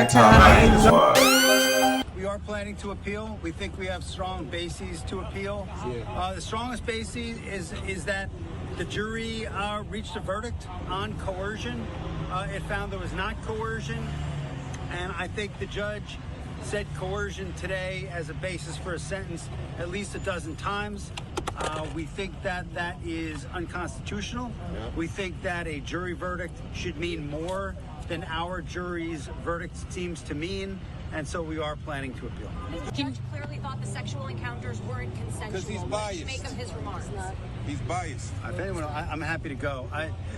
time. We are planning to appeal. We think we have strong bases to appeal. The strongest basis is that the jury reached a verdict on coercion. It found there was not coercion, and I think the judge said coercion today as a basis for a sentence at least a dozen times. We think that that is unconstitutional. We think that a jury verdict should mean more than our jury's verdict seems to mean, and so we are planning to appeal. The judge clearly thought the sexual encounters weren't consensual. Because he's biased. What did you make of his remarks? He's biased. If anyone, I'm happy to go.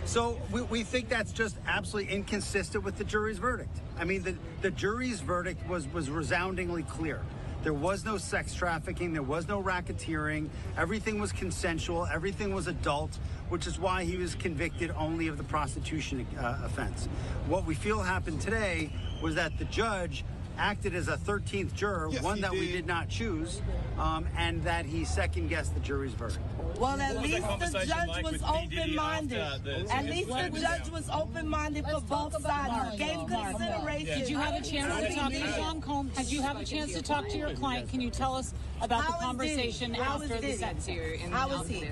So we think that's just absolutely inconsistent with the jury's verdict. I mean, the jury's verdict was resoundingly clear. There was no sex trafficking. There was no racketeering. Everything was consensual. Everything was adult, which is why he was convicted only of the prostitution offense. What we feel happened today was that the judge acted as a 13th juror, one that we did not choose, and that he second-guessed the jury's verdict. Well, at least the judge was open-minded. At least the judge was open-minded for both sides. He gave consideration. Did you have a chance to talk to Sean Combs? Did you have a chance to talk to your client? Can you tell us about the conversation after the sentence? How was he?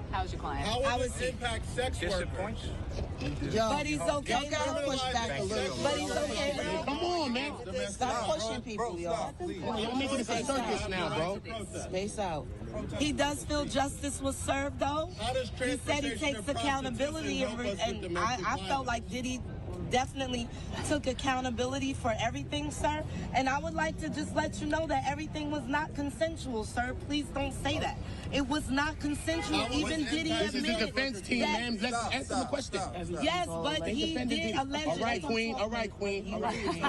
How's your client? How would it impact sex workers? But he's okay. Push back a little. But he's okay. Come on, man. Stop pushing people, y'all. Y'all making this a circus now, bro. Space out. He does feel justice was served, though. He said he takes accountability, and I felt like Diddy definitely took accountability for everything, sir. And I would like to just let you know that everything was not consensual, sir. Please don't say that. It was not consensual. Even Diddy admitted. This is the defense team, man. Let's ask him a question. Yes, but he did allegedly. All right, Queen. All right, Queen. All right, Queen.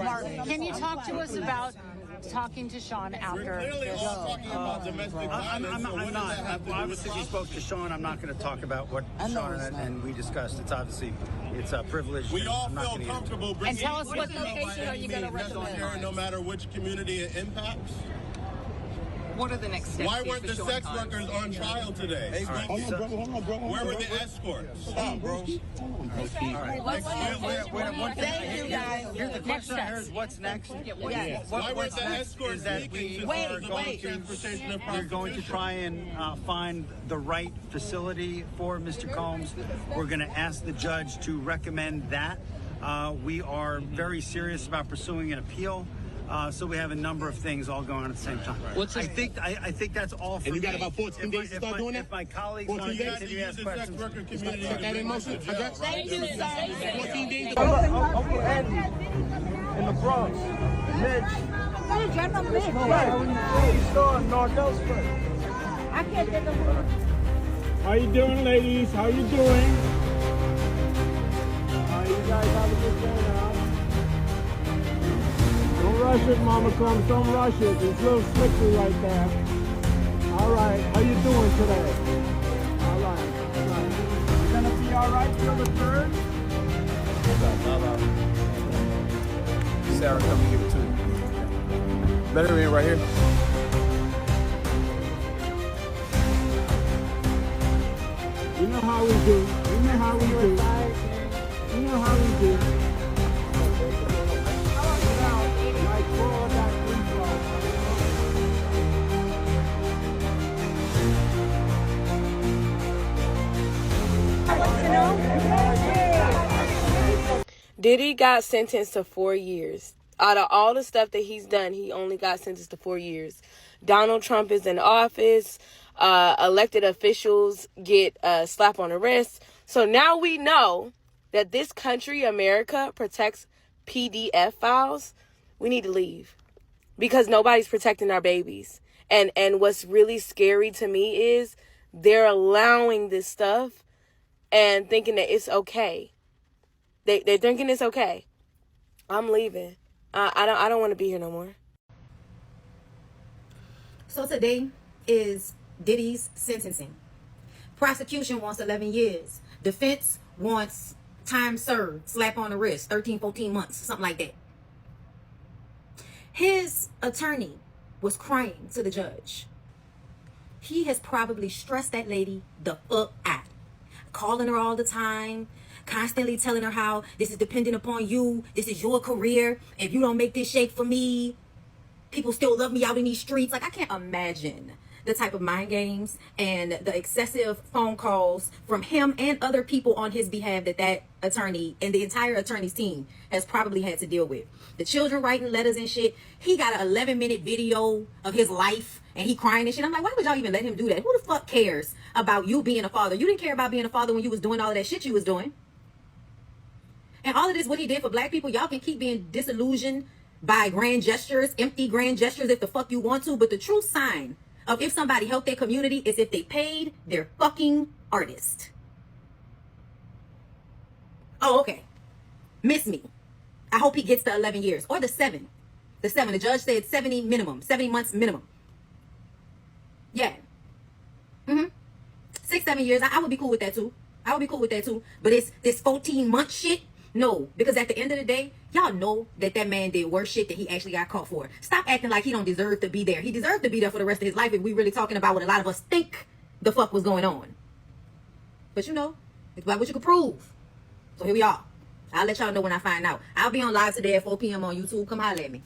Mark, can you talk to us about talking to Sean after this? I'm not. Obviously, we spoke to Sean. I'm not going to talk about what Sean and we discussed. It's obviously a privilege. We all feel comfortable bringing. And tell us what location are you going to recommend? No matter which community it impacts. What are the next steps? Why weren't the sex workers on trial today? Hold on, bro. Where were the escorts? Stop, bro. Thank you, guys. Here's the question I heard: what's next? Why weren't the escorts is that we are going to try and find the right facility for Mr. Combs. We're going to ask the judge to recommend that. We are very serious about pursuing an appeal. So we have a number of things all going on at the same time. I think that's all for me. And you got about 14 days to start doing that? If my colleagues want to continue to ask questions. Put that in motion. Thank you, sir. 14 days. Uncle Eddie in the Bronx. Mitch. I'm from Mitch. He's still in North Ellsworth. I can't get the word. How you doing, ladies? How you doing? You guys have a good day now. Don't rush it, Mama Combs. Don't rush it. It's a little slippery right there. All right. How you doing today? All right. You gonna be all right till the 3rd? Sarah, come and give it to you. Let her in right here. You know how we do. You know how we do. You know how we do. Like for that free Diddy got sentenced to 4 years. Out of all the stuff that he's done, he only got sentenced to 4 years. Donald Trump is in office. Elected officials get a slap on the wrist. So now we know that this country, America, protects PDF files. We need to leave because nobody's protecting our babies. And what's really scary to me is they're allowing this stuff and thinking that it's okay. They're thinking it's okay. I'm leaving. I don't want to be here no more. So today is Diddy's sentencing. Prosecution wants 11 years. Defense wants time served, slap on the wrist, 13, 14 months, something like that. His attorney was crying to the judge. He has probably stressed that lady the fuck out. Calling her all the time, constantly telling her how this is dependent upon you. This is your career. If you don't make this shake for me, people still love me out in these streets. Like, I can't imagine the type of mind games and the excessive phone calls from him and other people on his behalf that attorney and the entire attorney's team has probably had to deal with. The children writing letters and shit. He got an 11-minute video of his life and he crying and shit. I'm like, why would y'all even let him do that? Who the fuck cares about you being a father? You didn't care about being a father when you was doing all of that shit you was doing. And all of this, what he did for black people, y'all can keep being disillusioned by grand gestures, empty grand gestures if the fuck you want to. But the true sign of if somebody helped their community is if they paid their fucking artist. Oh, okay. Miss me. I hope he gets the 11 years or the 7. The 7. The judge said 70 minimum. 70 months minimum. Yeah. 6-7 years. I would be cool with that too. I would be cool with that too. But it's this 14-month shit. No, because at the end of the day, y'all know that man did worse shit that he actually got caught for. Stop acting like he don't deserve to be there. He deserved to be there for the rest of his life if we really talking about what a lot of us think the fuck was going on. But you know, it's about what you can prove. So here we are. I'll let y'all know when I find out. I'll be on live today at 4 p.m. on YouTube. Come holler at me.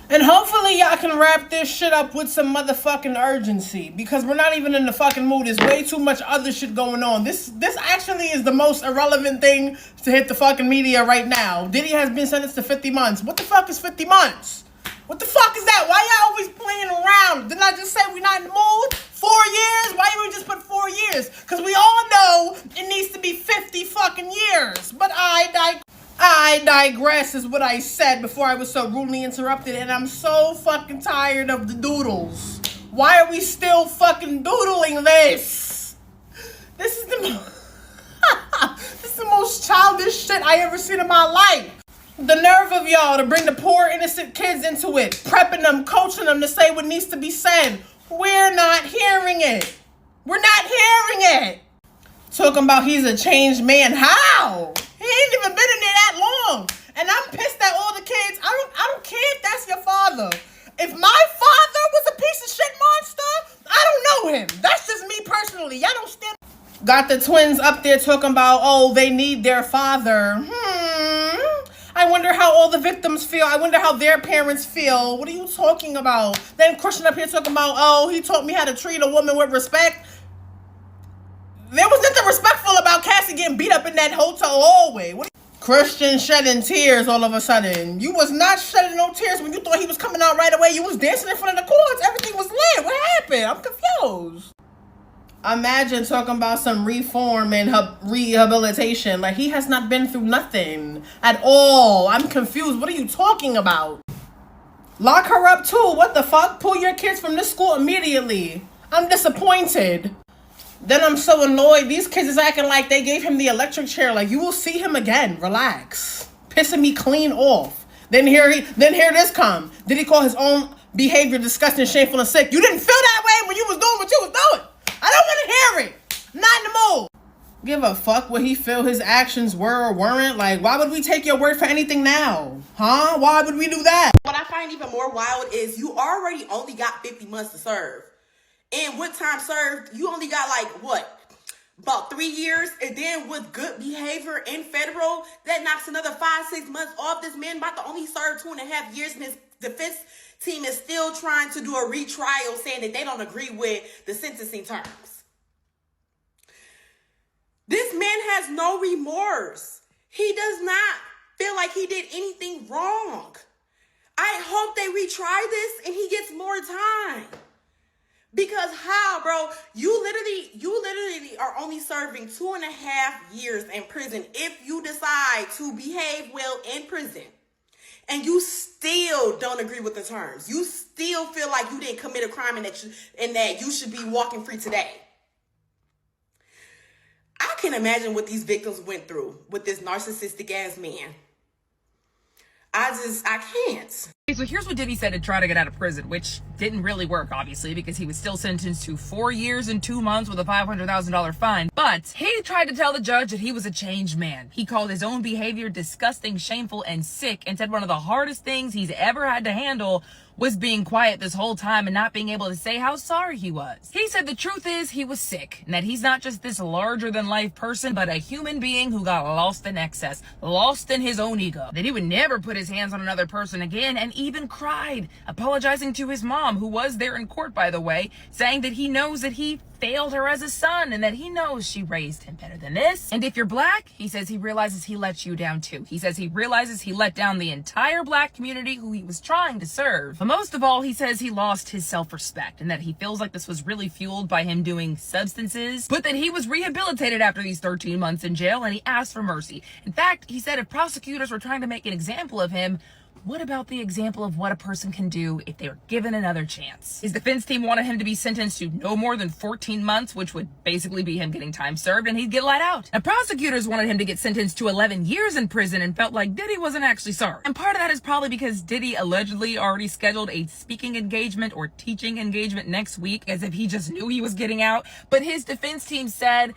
And hopefully y'all can wrap this shit up with some motherfucking urgency, because we're not even in the fucking mood. There's way too much other shit going on. This actually is the most irrelevant thing to hit the fucking media right now. Diddy has been sentenced to 50 months. What the fuck is 50 months? What the fuck is that? Why y'all always playing around? Didn't I just say we're not in the mood? 4 years? Why you just put 4 years? Because we all know it needs to be 50 fucking years. But I digress is what I said before I was so rudely interrupted, and I'm so fucking tired of the doodles. Why are we still fucking doodling this? This is the most childish shit I ever seen in my life. The nerve of y'all to bring the poor innocent kids into it, prepping them, coaching them to say what needs to be said. We're not hearing it. We're not hearing it. Talking about he's a changed man. How? He ain't even been in there that long. And I'm pissed at all the kids. I don't care if that's your father. If my father was a piece of shit monster, I don't know him. That's just me personally. Y'all don't stand. Got the twins up there talking about, oh, they need their father. I wonder how all the victims feel. I wonder how their parents feel. What are you talking about? Then Christian up here talking about, oh, he taught me how to treat a woman with respect. There was nothing respectful about Cassie getting beat up in that hotel hallway. Christian shedding tears all of a sudden. You was not shedding no tears when you thought he was coming out right away. You was dancing in front of the courts. Everything was lit. What happened? I'm confused. Imagine talking about some reform and rehabilitation. Like, he has not been through nothing at all. I'm confused. What are you talking about? Lock her up too. What the fuck? Pull your kids from this school immediately. I'm disappointed. Then I'm so annoyed. These kids is acting like they gave him the electric chair. Like, you will see him again. Relax. Pissing me clean off. Then here this come. Did he call his own behavior disgusting, shameful, and sick? You didn't feel that way when you was doing what you was doing. I don't want to hear it. I'm not in the mood. Give a fuck what he feel his actions were or weren't. Like, why would we take your word for anything now? Huh? Why would we do that? What I find even more wild is you already only got 50 months to serve. And with time served, you only got like, what? About 3 years. And then with good behavior in federal, that knocks another 5-6 months off. This man about to only serve 2.5 years, and his defense team is still trying to do a retrial, saying that they don't agree with the sentencing terms. This man has no remorse. He does not feel like he did anything wrong. I hope they retry this and he gets more time. Because how, bro? You literally are only serving 2.5 years in prison if you decide to behave well in prison. And you still don't agree with the terms. You still feel like you didn't commit a crime and that you should be walking free today. I can imagine what these victims went through with this narcissistic ass man. I can't. Okay, so here's what Diddy said to try to get out of prison, which didn't really work, obviously, because he was still sentenced to 4 years and 2 months with a $500,000 fine. But he tried to tell the judge that he was a changed man. He called his own behavior disgusting, shameful, and sick, and said one of the hardest things he's ever had to handle was being quiet this whole time and not being able to say how sorry he was. He said the truth is he was sick and that he's not just this larger than life person, but a human being who got lost in excess, lost in his own ego. That he would never put his hands on another person again, and even cried, apologizing to his mom, who was there in court, by the way, saying that he knows that he failed her as a son and that he knows she raised him better than this. And if you're black, he says he realizes he let you down too. He says he realizes he let down the entire black community who he was trying to serve. But most of all, he says he lost his self-respect and that he feels like this was really fueled by him doing substances, but that he was rehabilitated after these 13 months in jail and he asked for mercy. In fact, he said if prosecutors were trying to make an example of him, what about the example of what a person can do if they were given another chance? His defense team wanted him to be sentenced to no more than 14 months, which would basically be him getting time served, and he'd get let out. Now, prosecutors wanted him to get sentenced to 11 years in prison and felt like Diddy wasn't actually sorry. And part of that is probably because Diddy allegedly already scheduled a speaking engagement or teaching engagement next week, as if he just knew he was getting out. But his defense team said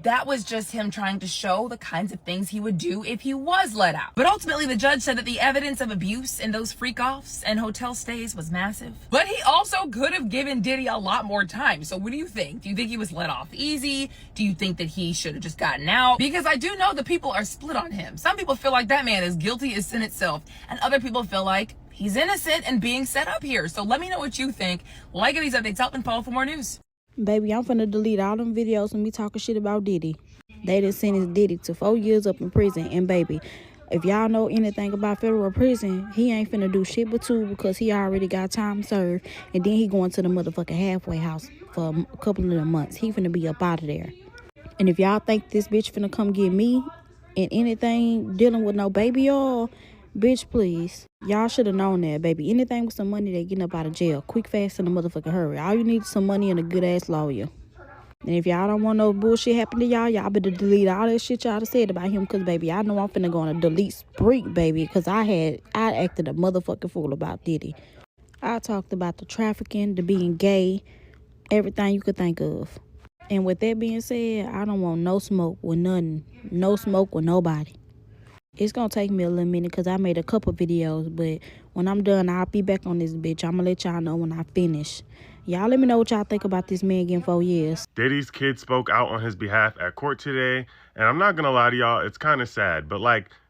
that was just him trying to show the kinds of things he would do if he was let out. But ultimately, the judge said that the evidence of abuse in those freak-offs and hotel stays was massive. But he also could have given Diddy a lot more time. So what do you think? Do you think he was let off easy? Do you think that he should have just gotten out? Because I do know the people are split on him. Some people feel like that man is guilty as sin itself, and other people feel like he's innocent and being set up here. So let me know what you think. Like these updates, help and follow for more news. Baby, I'm finna delete all them videos of me talking shit about Diddy. They done sentenced Diddy to 4 years up in prison. And baby, if y'all know anything about federal prison, he ain't finna do shit but 2 because he already got time served. And then he going to the motherfucking halfway house for a couple of the months. He finna be up out of there. And if y'all think this bitch finna come get me and anything dealing with no baby oil, bitch, please. Y'all should have known that, baby. Anything with some money, they getting up out of jail. Quick, fast, in a motherfucking hurry. All you need is some money and a good-ass lawyer. And if y'all don't want no bullshit happen to y'all, y'all better delete all that shit y'all said about him. Because, baby, I know I'm finna go on a delete spree, baby. Because I acted a motherfucking fool about Diddy. I talked about the trafficking, the being gay, everything you could think of. And with that being said, I don't want no smoke with nothing. No smoke with nobody. It's going to take me a little minute because I made a couple videos, but when I'm done, I'll be back on this bitch. I'm going to let y'all know when I finish. Y'all let me know what y'all think about this man getting 4 years. Diddy's kid spoke out on his behalf at court today, and I'm not going to lie to y'all, it's kind of sad, but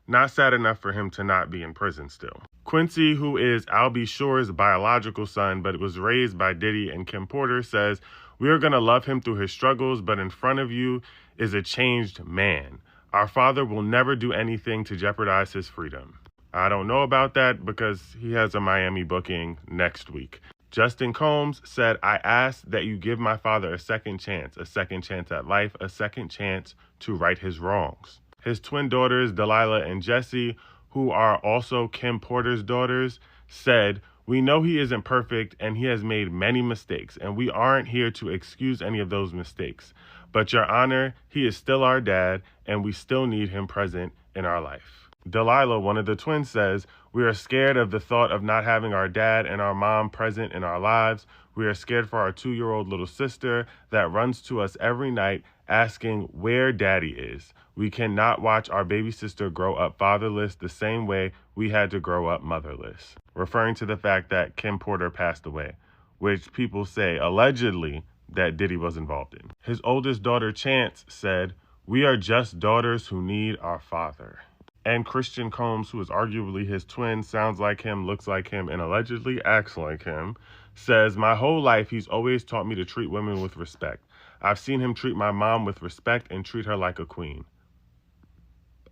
not sad enough for him to not be in prison still. Quincy, who is Albie Shore's biological son, but was raised by Diddy and Kim Porter, says, "We are going to love him through his struggles, but in front of you is a changed man. Our father will never do anything to jeopardize his freedom." I don't know about that because he has a Miami booking next week. Justin Combs said, "I ask that you give my father a second chance at life, a second chance to right his wrongs." His twin daughters, Delilah and Jessie, who are also Kim Porter's daughters, said, "We know he isn't perfect and he has made many mistakes, and we aren't here to excuse any of those mistakes. But Your Honor, he is still our dad, and we still need him present in our life." Delilah, one of the twins, says, "We are scared of the thought of not having our dad and our mom present in our lives. We are scared for our 2-year-old little sister that runs to us every night asking where daddy is. We cannot watch our baby sister grow up fatherless the same way we had to grow up motherless," referring to the fact that Kim Porter passed away, which people say allegedly that Diddy was involved in. His oldest daughter, Chance, said, "We are just daughters who need our father." And Christian Combs, who is arguably his twin, sounds like him, looks like him, and allegedly acts like him, says, "My whole life, he's always taught me to treat women with respect. I've seen him treat my mom with respect and treat her like a queen."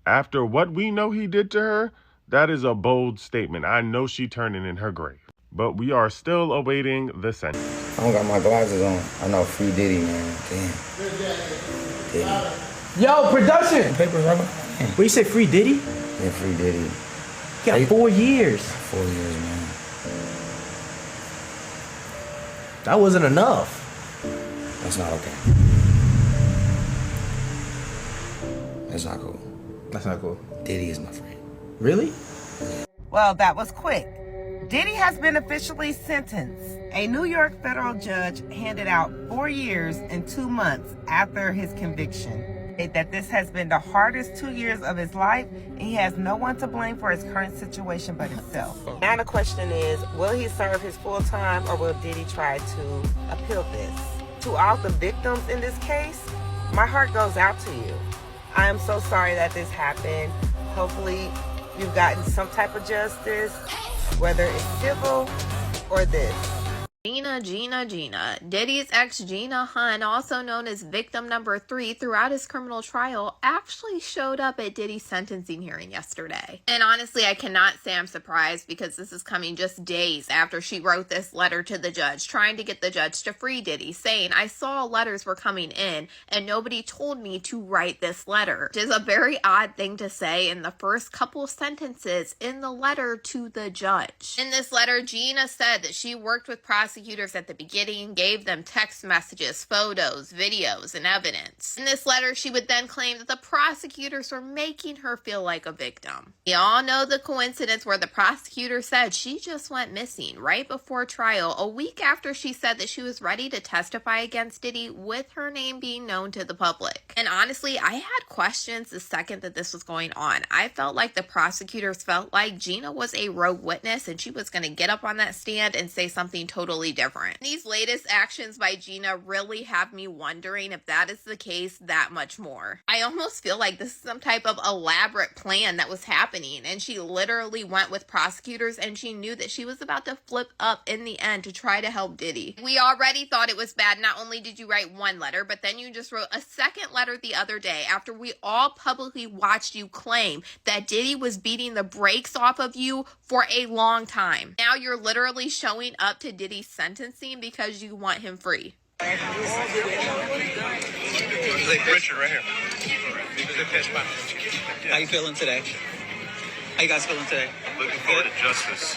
After what we know he did to her, that is a bold statement. I know she turning in her grave. But we are still awaiting the sentence. I don't got my glasses on. I know free Diddy, man. Damn. Diddy. Yo, production! Papers, Robert. What you say, free Diddy? Yeah, free Diddy. He got 4 years. 4 years, man. That wasn't enough. That's not okay. That's not cool. That's not cool. Diddy is my friend. Really? Well, that was quick. Diddy has been officially sentenced. A New York federal judge handed out 4 years and 2 months after his conviction. that this has been the hardest 2 years of his life, and he has no one to blame for his current situation but himself. Now the question is, will he serve his full time, or will Diddy try to appeal this? To all the victims in this case, my heart goes out to you. I am so sorry that this happened. Hopefully you've gotten some type of justice, whether it's civil or this. Gina. Diddy's ex Gina Hunn, also known as victim number 3 throughout his criminal trial, actually showed up at Diddy's sentencing hearing yesterday. And honestly, I cannot say I'm surprised, because this is coming just days after she wrote this letter to the judge, trying to get the judge to free Diddy, saying, I saw letters were coming in and nobody told me to write this letter. Which is a very odd thing to say in the first couple sentences in the letter to the judge. In this letter, Gina said that she worked with prosecutors at the beginning, gave them text messages, photos, videos, and evidence. In this letter, she would then claim that the prosecutors were making her feel like a victim. We all know the coincidence where the prosecutor said she just went missing right before trial, a week after she said that she was ready to testify against Diddy, with her name being known to the public. And honestly, I had questions the second that this was going on. I felt like the prosecutors felt like Gina was a rogue witness and she was going to get up on that stand and say something totally different. These latest actions by Gina really have me wondering if that is the case that much more. I almost feel like this is some type of elaborate plan that was happening, and she literally went with prosecutors and she knew that she was about to flip up in the end to try to help Diddy. We already thought it was bad. Not only did you write one letter, but then you just wrote a second letter the other day after we all publicly watched you claim that Diddy was beating the brakes off of you for a long time. Now you're literally showing up to Diddy's sentencing because you want him free. Richard, right here. How you feeling today? How you guys feeling today? Looking forward to justice.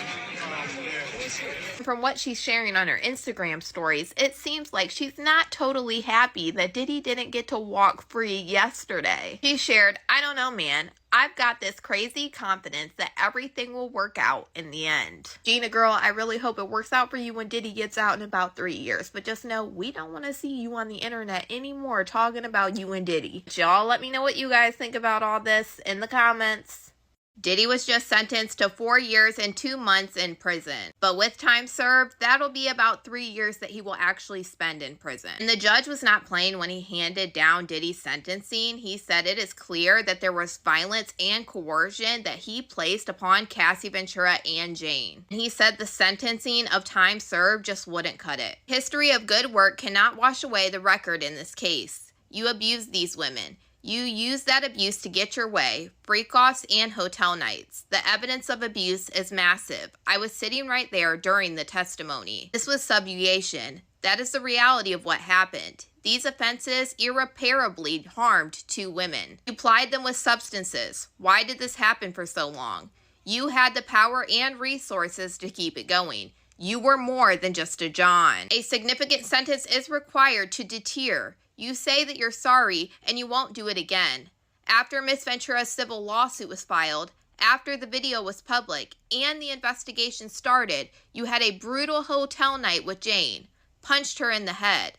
From what she's sharing on her Instagram stories, it seems like she's not totally happy that Diddy didn't get to walk free yesterday. She shared, I don't know, man. I've got this crazy confidence that everything will work out in the end. Gina girl, I really hope it works out for you when Diddy gets out in about 3 years. But just know, we don't want to see you on the internet anymore talking about you and Diddy. Y'all let me know what you guys think about all this in the comments. Diddy was just sentenced to 4 years and 2 months in prison. But with time served, that'll be about 3 years that he will actually spend in prison. And the judge was not playing when he handed down Diddy's sentencing. He said it is clear that there was violence and coercion that he placed upon Cassie Ventura and Jane. And he said the sentencing of time served just wouldn't cut it. History of good work cannot wash away the record in this case. You abused these women. You used that abuse to get your way, freak-offs and hotel nights. The evidence of abuse is massive. I was sitting right there during the testimony. This was subjugation. That is the reality of what happened. These offenses irreparably harmed 2 women. You plied them with substances. Why did this happen for so long? You had the power and resources to keep it going. You were more than just a John. A significant sentence is required to deter. You say that you're sorry and you won't do it again. After Miss Ventura's civil lawsuit was filed, after the video was public, and the investigation started, you had a brutal hotel night with Jane. Punched her in the head.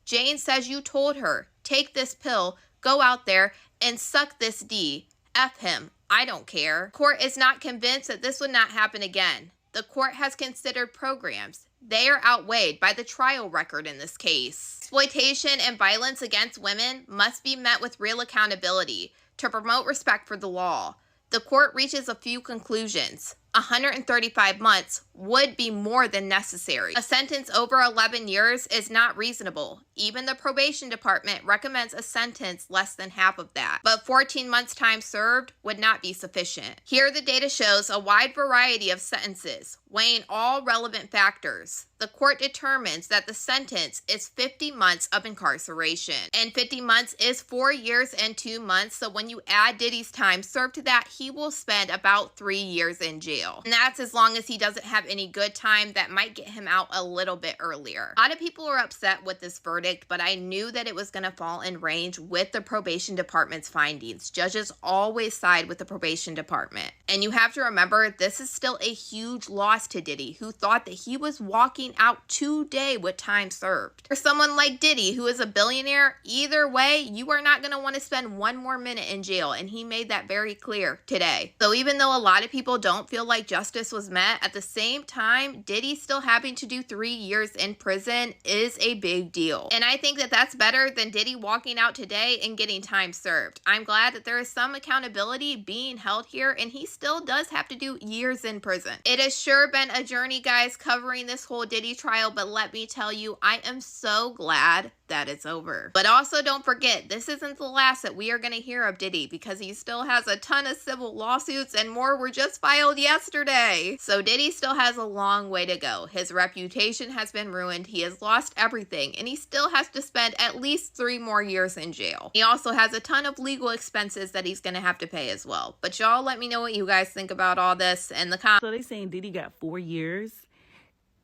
Jane says you told her, take this pill, go out there, and suck this D. F him. I don't care. Court is not convinced that this would not happen again. The court has considered programs. They are outweighed by the trial record in this case. Exploitation and violence against women must be met with real accountability to promote respect for the law. The court reaches a few conclusions. 135 months would be more than necessary. A sentence over 11 years is not reasonable. Even the probation department recommends a sentence less than half of that. But 14 months time served would not be sufficient. Here the data shows a wide variety of sentences, weighing all relevant factors. The court determines that the sentence is 50 months of incarceration. And 50 months is 4 years and 2 months, so when you add Diddy's time served to that, he will spend about 3 years in jail. jail. And that's as long as he doesn't have any good time that might get him out a little bit earlier. A lot of people are upset with this verdict, but I knew that it was going to fall in range with the probation department's findings. Judges always side with the probation department. And you have to remember, this is still a huge loss to Diddy, who thought that he was walking out today with time served. For someone like Diddy, who is a billionaire, either way, you are not going to want to spend one more minute in jail, and he made that very clear today. So even though a lot of people don't feel like justice was met, at the same time, Diddy still having to do 3 years in prison is a big deal. And I think that that's better than Diddy walking out today and getting time served. I'm glad that there is some accountability being held here, and he still does have to do years in prison. It has sure been a journey, guys, covering this whole Diddy trial, but let me tell you, I am so glad that it's over. But also don't forget, this isn't the last that we are going to hear of Diddy, because he still has a ton of civil lawsuits and more were just filed yesterday. So Diddy still has a long way to go. His reputation has been ruined. He has lost everything, and he still has to spend at least 3 more years in jail. He also has a ton of legal expenses that he's going to have to pay as well. But y'all let me know what you guys think about all this in the comments. So they saying Diddy got 4 years,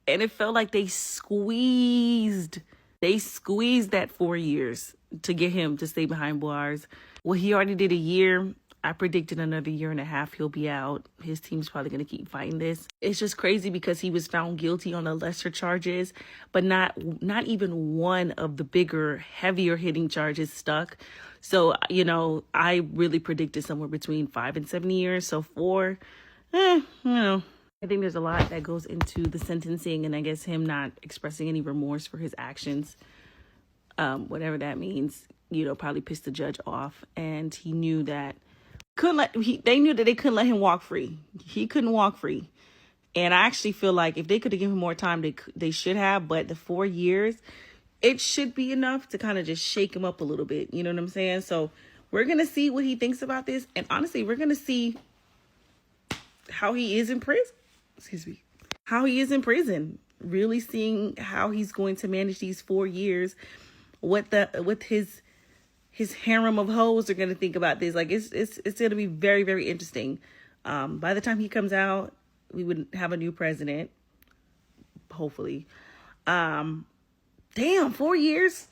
and it felt like they squeezed that 4 years to get him to stay behind bars. Well, he already did a year. I predicted another 1.5 years he'll be out. His team's probably going to keep fighting this. It's just crazy because he was found guilty on the lesser charges, but not even one of the bigger, heavier hitting charges stuck. So, you know, I really predicted somewhere between 5 and 7 years. So 4, you know. I think there's a lot that goes into the sentencing, and I guess him not expressing any remorse for his actions, whatever that means, you know, probably pissed the judge off. And he knew that they knew that they couldn't let him walk free. He couldn't walk free. And I actually feel like if they could have given him more time, they should have. But the 4 years, it should be enough to kind of just shake him up a little bit. You know what I'm saying? So we're going to see what he thinks about this. And honestly, we're going to see how he is in prison. How he is in prison. Really seeing how he's going to manage these 4 years. What his harem of hoes are going to think about this. Like, it's going to be very, very interesting. By the time he comes out, we would have a new president, hopefully. Damn, 4 years.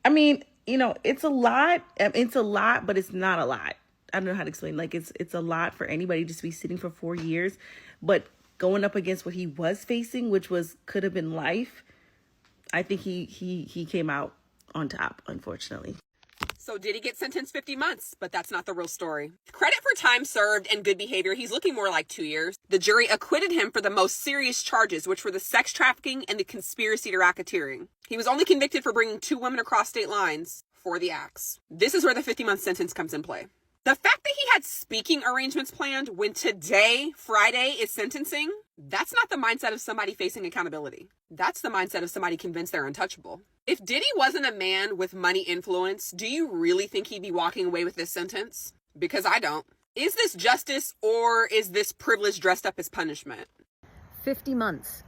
I mean, you know, it's a lot. It's a lot, but it's not a lot. I don't know how to explain. Like, it's a lot for anybody just to be sitting for 4 years, but going up against what he was facing, which could have been life. I think he came out on top, unfortunately. So did he get sentenced 50 months? But that's not the real story. Credit for time served and good behavior. He's looking more like 2 years. The jury acquitted him for the most serious charges, which were the sex trafficking and the conspiracy to racketeering. He was only convicted for bringing 2 women across state lines for the acts. This is where the 50-month sentence comes in play. The fact that he had speaking arrangements planned when today, Friday, is sentencing, that's not the mindset of somebody facing accountability. That's the mindset of somebody convinced they're untouchable. If Diddy wasn't a man with money influence, do you really think he'd be walking away with this sentence? Because I don't. Is this justice, or is this privilege dressed up as punishment? 50 months.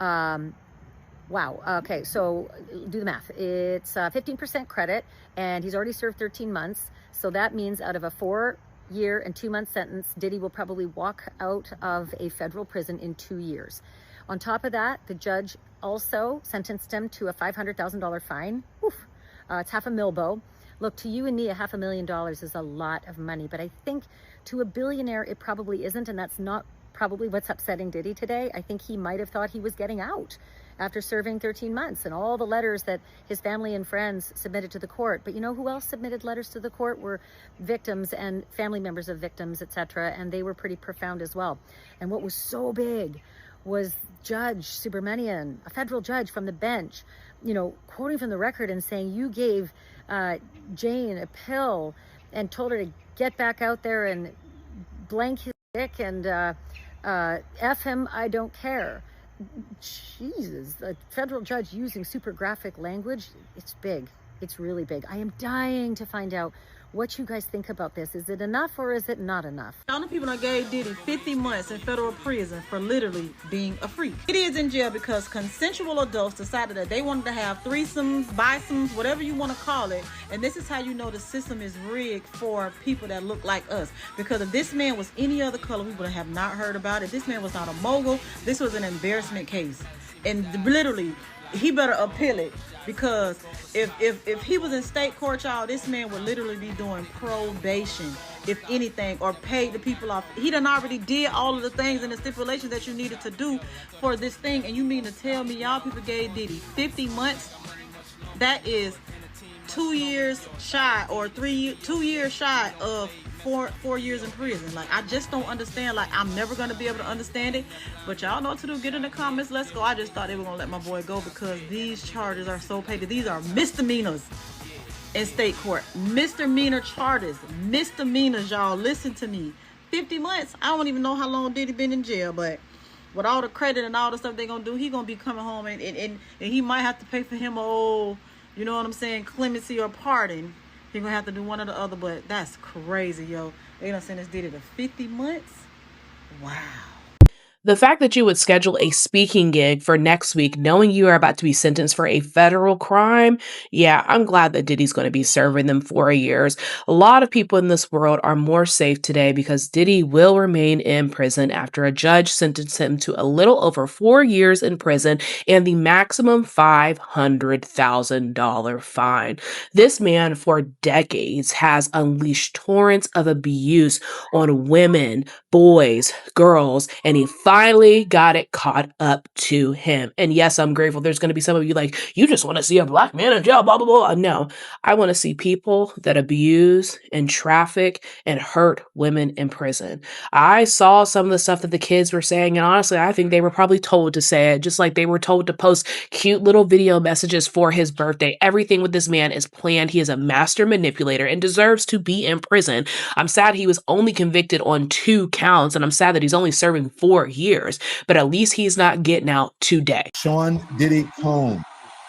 Wow. Okay, so do the math. It's 15% credit, and he's already served 13 months. So that means out of a 4-year and 2-month sentence, Diddy will probably walk out of a federal prison in 2 years. On top of that, the judge also sentenced him to a $500,000 fine. Oof. It's $500,000. Look, to you and me, $500,000 is a lot of money, but I think to a billionaire, it probably isn't, and that's not probably what's upsetting Diddy today. I think he might have thought he was getting out after serving 13 months and all the letters that his family and friends submitted to the court. But you know who else submitted letters to the court? Were victims and family members of victims, etc., and they were pretty profound as well. And what was so big was Judge Subramanian, a federal judge from the bench, you know, quoting from the record and saying, you gave Jane a pill and told her to get back out there and blank his dick and F him, I don't care. Jesus, a federal judge using super graphic language, it's big. It's really big. I am dying to find out what you guys think about this. Is it enough or is it not enough? All the people that gave Diddy 50 months in federal prison for literally being a freak. Diddy is in jail because consensual adults decided that they wanted to have threesomes, bisomes, whatever you want to call it. And this is how you know the system is rigged for people that look like us. Because if this man was any other color, we would have not heard about it. This man was not a mogul. This was an embarrassment case. And literally, he better appeal it. Because if he was in state court, y'all, this man would literally be doing probation, if anything, or paid the people off. He done already did all of the things and the stipulations that you needed to do for this thing. And you mean to tell me y'all people gave Diddy 50 months? That is 2 years shy, or 2 years shy of 4 years in prison. Like, I just don't understand. Like, I'm never going to be able to understand it. But y'all know what to do. Get in the comments. Let's go. I just thought they were going to let my boy go because these charges are so petty. These are misdemeanors in state court. Misdemeanor charges. Misdemeanors, y'all. Listen to me. 50 months. I don't even know how long Diddy been in jail, but with all the credit and all the stuff they're going to do, he going to be coming home and he might have to pay for him you know what I'm saying, clemency or pardon. You're going to have to do one or the other, but that's crazy, yo. They done sent this Diddy to 50 months? Wow. The fact that you would schedule a speaking gig for next week, knowing you are about to be sentenced for a federal crime, yeah, I'm glad that Diddy's going to be serving them 4 years. A lot of people in this world are more safe today because Diddy will remain in prison after a judge sentenced him to a little over 4 years in prison and the maximum $500,000 fine. This man for decades has unleashed torrents of abuse on women, boys, girls, and he finally got it caught up to him. And yes, I'm grateful. There's going to be some of you like, you just want to see a black man in jail, blah, blah, blah. No, I want to see people that abuse and traffic and hurt women in prison. I saw some of the stuff that the kids were saying, and honestly, I think they were probably told to say it, just like they were told to post cute little video messages for his birthday. Everything with this man is planned. He is a master manipulator and deserves to be in prison. I'm sad he was only convicted on 2 counts, and I'm sad that he's only serving 4 years, but at least he's not getting out today. Sean Diddy Combs,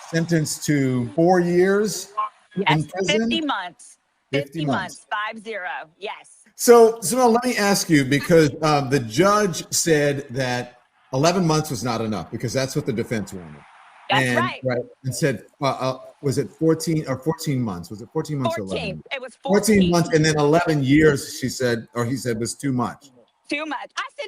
sentenced to 4 years in prison. 50 months. 50 months. 50. Yes. So let me ask you, because the judge said that 11 months was not enough because that's what the defense wanted. That's right. And said, was it 14 or 14 months? Was it 14 months 14. or 11? It was 14 months, and then 11 years, she said, or he said, was too much. Too much. I said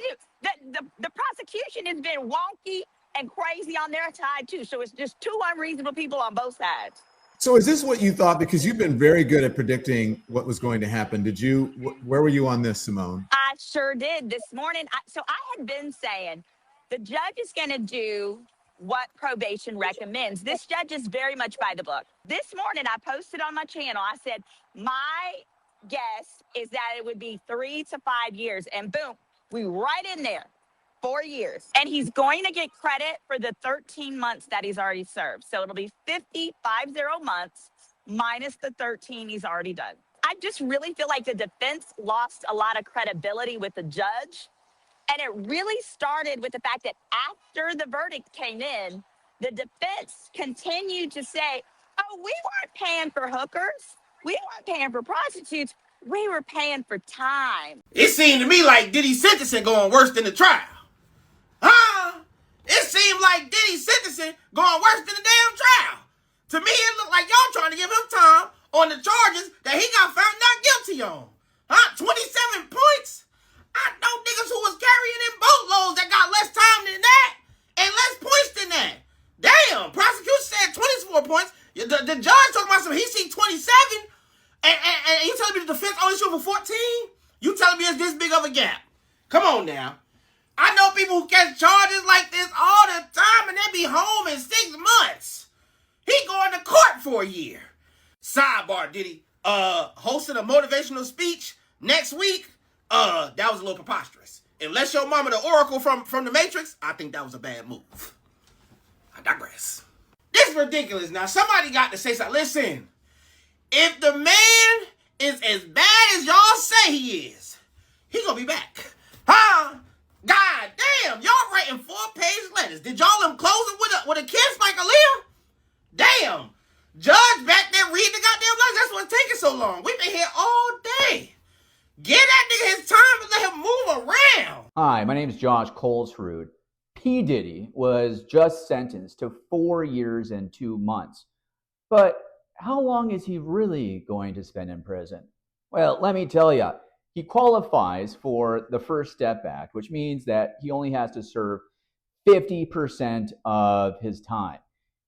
the prosecution has been wonky and crazy on their side too. So it's just 2 unreasonable people on both sides. So is this what you thought? Because you've been very good at predicting what was going to happen. Did you? Where were you on this, Simone? I sure did this morning. So I had been saying the judge is going to do what probation recommends. This judge is very much by the book. This morning I posted on my channel. I said my guess is that it would be 3 to 5 years, and boom, we right in there. 4 years. And he's going to get credit for the 13 months that he's already served. So it'll be 50 months minus the 13 he's already done. I just really feel like the defense lost a lot of credibility with the judge. And it really started with the fact that after the verdict came in, the defense continued to say, oh, we weren't paying for hookers. We weren't paying for prostitutes. We were paying for time. It seemed to me like Diddy's sentencing going worse than the trial. Huh? It seemed like Diddy's sentencing going worse than the damn trial. To me, it looked like y'all trying to give him time on the charges that he got found not guilty on. Huh? 27 points? I know niggas who was carrying in boatloads that got less time than that and less points than that. Damn, prosecution said 24 points. The judge talking about some, he see 27, and you telling me the defense only shooting for 14? You telling me it's this big of a gap? Come on now. I know people who catch charges like this all the time and they be home in 6 months. He going to court for a year. Sidebar, Diddy. Hosting a motivational speech next week, that was a little preposterous. Unless your mama the Oracle from the Matrix, I think that was a bad move. I digress. This is ridiculous. Now, somebody got to say something. Listen, if the man is as bad as y'all say he is, he gonna be back. Huh? God damn, y'all writing 4-page letters. Did y'all close it with a kiss like Aaliyah? Damn. Judge back there reading the goddamn letters. That's what's taking so long. We've been here all day. Get that nigga his time and let him move around. Hi, my name is Josh Colesrud. P. Diddy was just sentenced to 4 years and 2 months. But how long is he really going to spend in prison? Well, let me tell you, he qualifies for the First Step Act, which means that he only has to serve 50% of his time.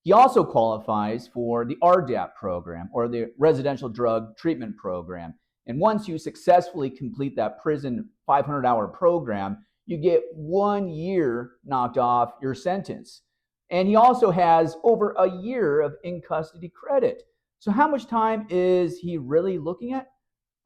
He also qualifies for the RDAP program, or the Residential Drug Treatment Program. And once you successfully complete that prison 500-hour program, you get 1 year knocked off your sentence. And he also has over a year of in-custody credit. So how much time is he really looking at?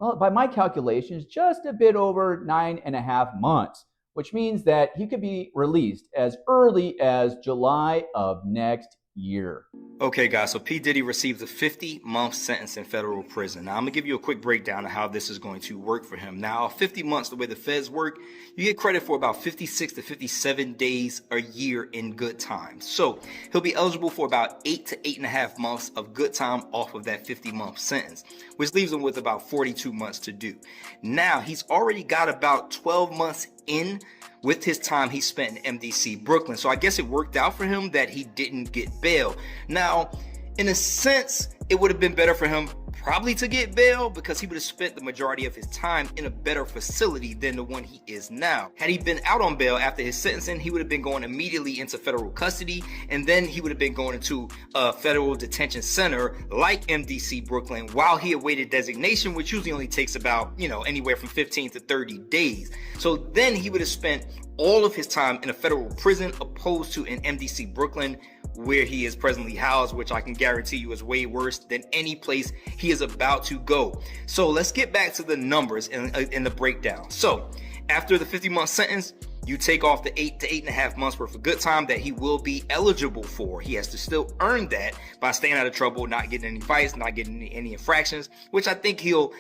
Well, by my calculations, just a bit over 9.5 months, which means that he could be released as early as July of next year. Okay, guys, so P. Diddy received a 50-month sentence in federal prison. Now, I'm going to give you a quick breakdown of how this is going to work for him. Now, 50 months, the way the feds work, you get credit for about 56 to 57 days a year in good time. So he'll be eligible for about 8 to 8.5 months of good time off of that 50-month sentence, which leaves him with about 42 months to do. Now, he's already got about 12 months in with his time he spent in MDC Brooklyn. So I guess it worked out for him that he didn't get bail. Now, in a sense, it would have been better for him probably to get bail because he would have spent the majority of his time in a better facility than the one he is now. Had he been out on bail after his sentencing, he would have been going immediately into federal custody, and then he would have been going into a federal detention center like MDC Brooklyn while he awaited designation, which usually only takes about, anywhere from 15 to 30 days. So then he would have spent all of his time in a federal prison opposed to in MDC Brooklyn, where he is presently housed, which I can guarantee you is way worse than any place he is about to go. So let's get back to the numbers in the breakdown. So after the 50-month sentence, you take off the 8 to 8.5 months worth of good time that he will be eligible for. He has to still earn that by staying out of trouble, not getting any fights, not getting any infractions, which I think he'll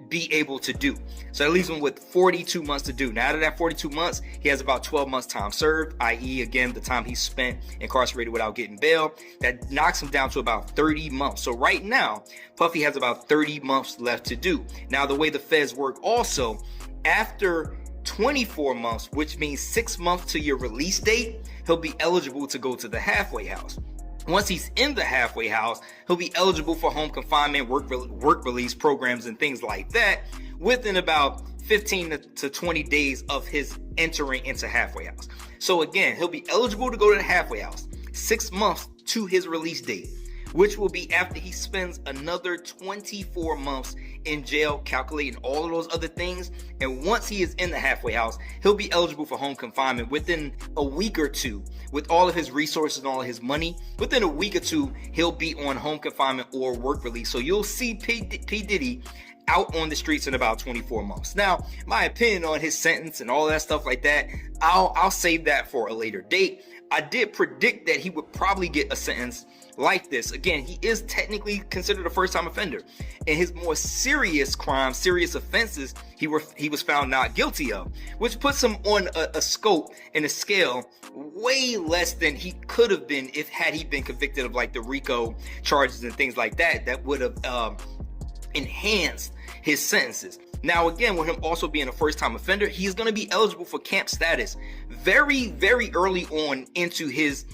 be able to do. So that leaves him with 42 months to do. Now, out of that 42 months, he has about 12 months time served, i.e. again, the time he spent incarcerated without getting bail. That knocks him down to about 30 months. So right now, Puffy has about 30 months left to do. Now, the way the feds work also, after 24 months, which means 6 months to your release date, he'll be eligible to go to the halfway house. Once he's in the halfway house, he'll be eligible for home confinement, work release programs, and things like that within about 15 to 20 days of his entering into halfway house. So again, he'll be eligible to go to the halfway house 6 months to his release date, which will be after he spends another 24 months in jail calculating all of those other things. And once he is in the halfway house, he'll be eligible for home confinement within a week or two. With all of his resources and all of his money, within a week or two, he'll be on home confinement or work release. So you'll see P. Diddy out on the streets in about 24 months. Now, my opinion on his sentence and all that stuff like that, I'll save that for a later date. I did predict that he would probably get a sentence like this. Again, he is technically considered a first-time offender. And his more serious crimes, serious offenses, he was found not guilty of, which puts him on a scope and a scale way less than he could have been had he been convicted of like the RICO charges and things like that. That would have enhanced his sentences. Now, again, with him also being a first-time offender, he's going to be eligible for camp status very, very early on into his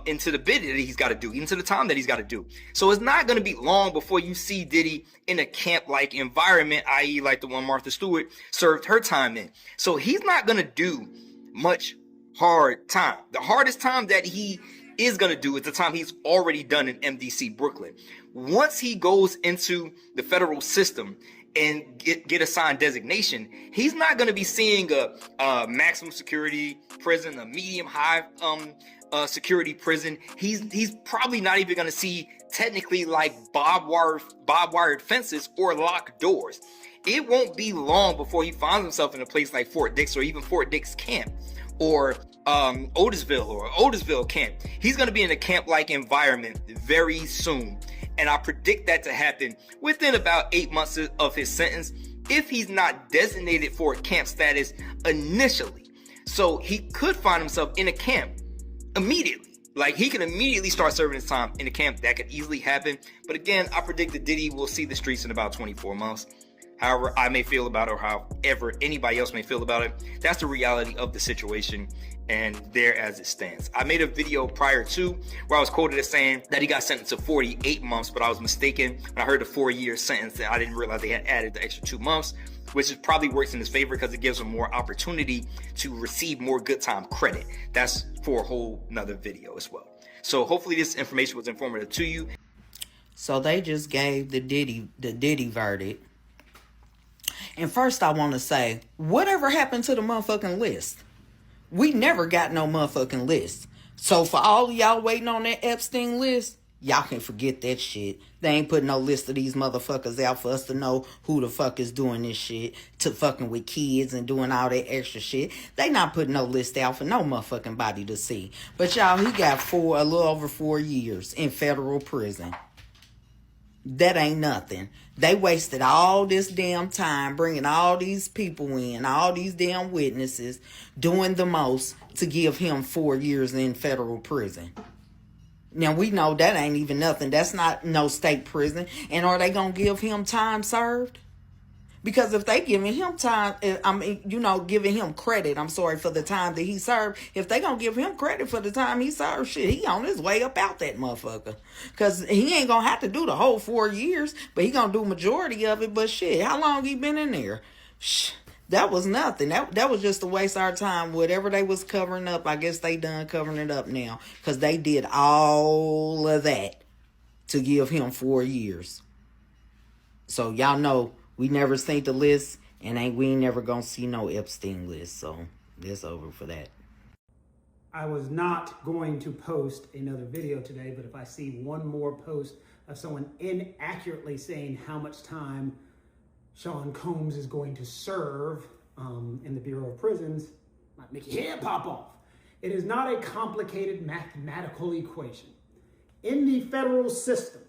into the bid that he's got to do, into the time that he's got to do. So it's not going to be long before you see Diddy in a camp-like environment, i.e. like the one Martha Stewart served her time in. So he's not going to do much hard time. The hardest time that he is going to do is the time he's already done in MDC Brooklyn. Once he goes into the federal system and get assigned designation, he's not going to be seeing a maximum security prison, a medium high security prison. He's probably not even going to see technically like barbed wired fences or locked doors. It won't be long before he finds himself in a place like Fort Dix or even Fort Dix Camp or Otisville Camp. He's going to be in a camp-like environment very soon. And I predict that to happen within about 8 months of his sentence if he's not designated for camp status initially. So he could find himself in a camp immediately. Like, he can immediately start serving his time in the camp. That could easily happen. But again, I predict that Diddy will see the streets in about 24 months. However I may feel about it, or however anybody else may feel about it, that's the reality of the situation, and there as it stands. I made a video prior to where I was quoted as saying that he got sentenced to 48 months, but I was mistaken when I heard the 4-year sentence. I didn't realize they had added the extra 2 months, which probably works in his favor because it gives him more opportunity to receive more good time credit. That's for a whole nother video as well. So hopefully this information was informative to you. So they just gave the Diddy verdict. And first I want to say, whatever happened to the motherfucking list? We never got no motherfucking list. So for all of y'all waiting on that Epstein list, y'all can forget that shit. They ain't putting no list of these motherfuckers out for us to know who the fuck is doing this shit, to fucking with kids and doing all that extra shit. They not putting no list out for no motherfucking body to see. But y'all, he got a little over 4 years in federal prison. That ain't nothing. They wasted all this damn time bringing all these people in, all these damn witnesses, doing the most to give him 4 years in federal prison. Now, we know that ain't even nothing. That's not no state prison. And are they going to give him time served? Because if they giving him time, giving him credit, for the time that he served. If they gonna give him credit for the time he served, shit, he on his way up out that motherfucker. Because he ain't gonna have to do the whole 4 years, but he gonna do majority of it. But shit, how long he been in there? That was nothing. That was just a waste of our time. Whatever they was covering up, I guess they done covering it up now. Because they did all of that to give him 4 years. So y'all know, we never seen the list, and we ain't never gonna see no Epstein list. So it's over for that. I was not going to post another video today, but if I see one more post of someone inaccurately saying how much time Sean Combs is going to serve in the Bureau of Prisons, might make your head pop off. It is not a complicated mathematical equation. In the federal system,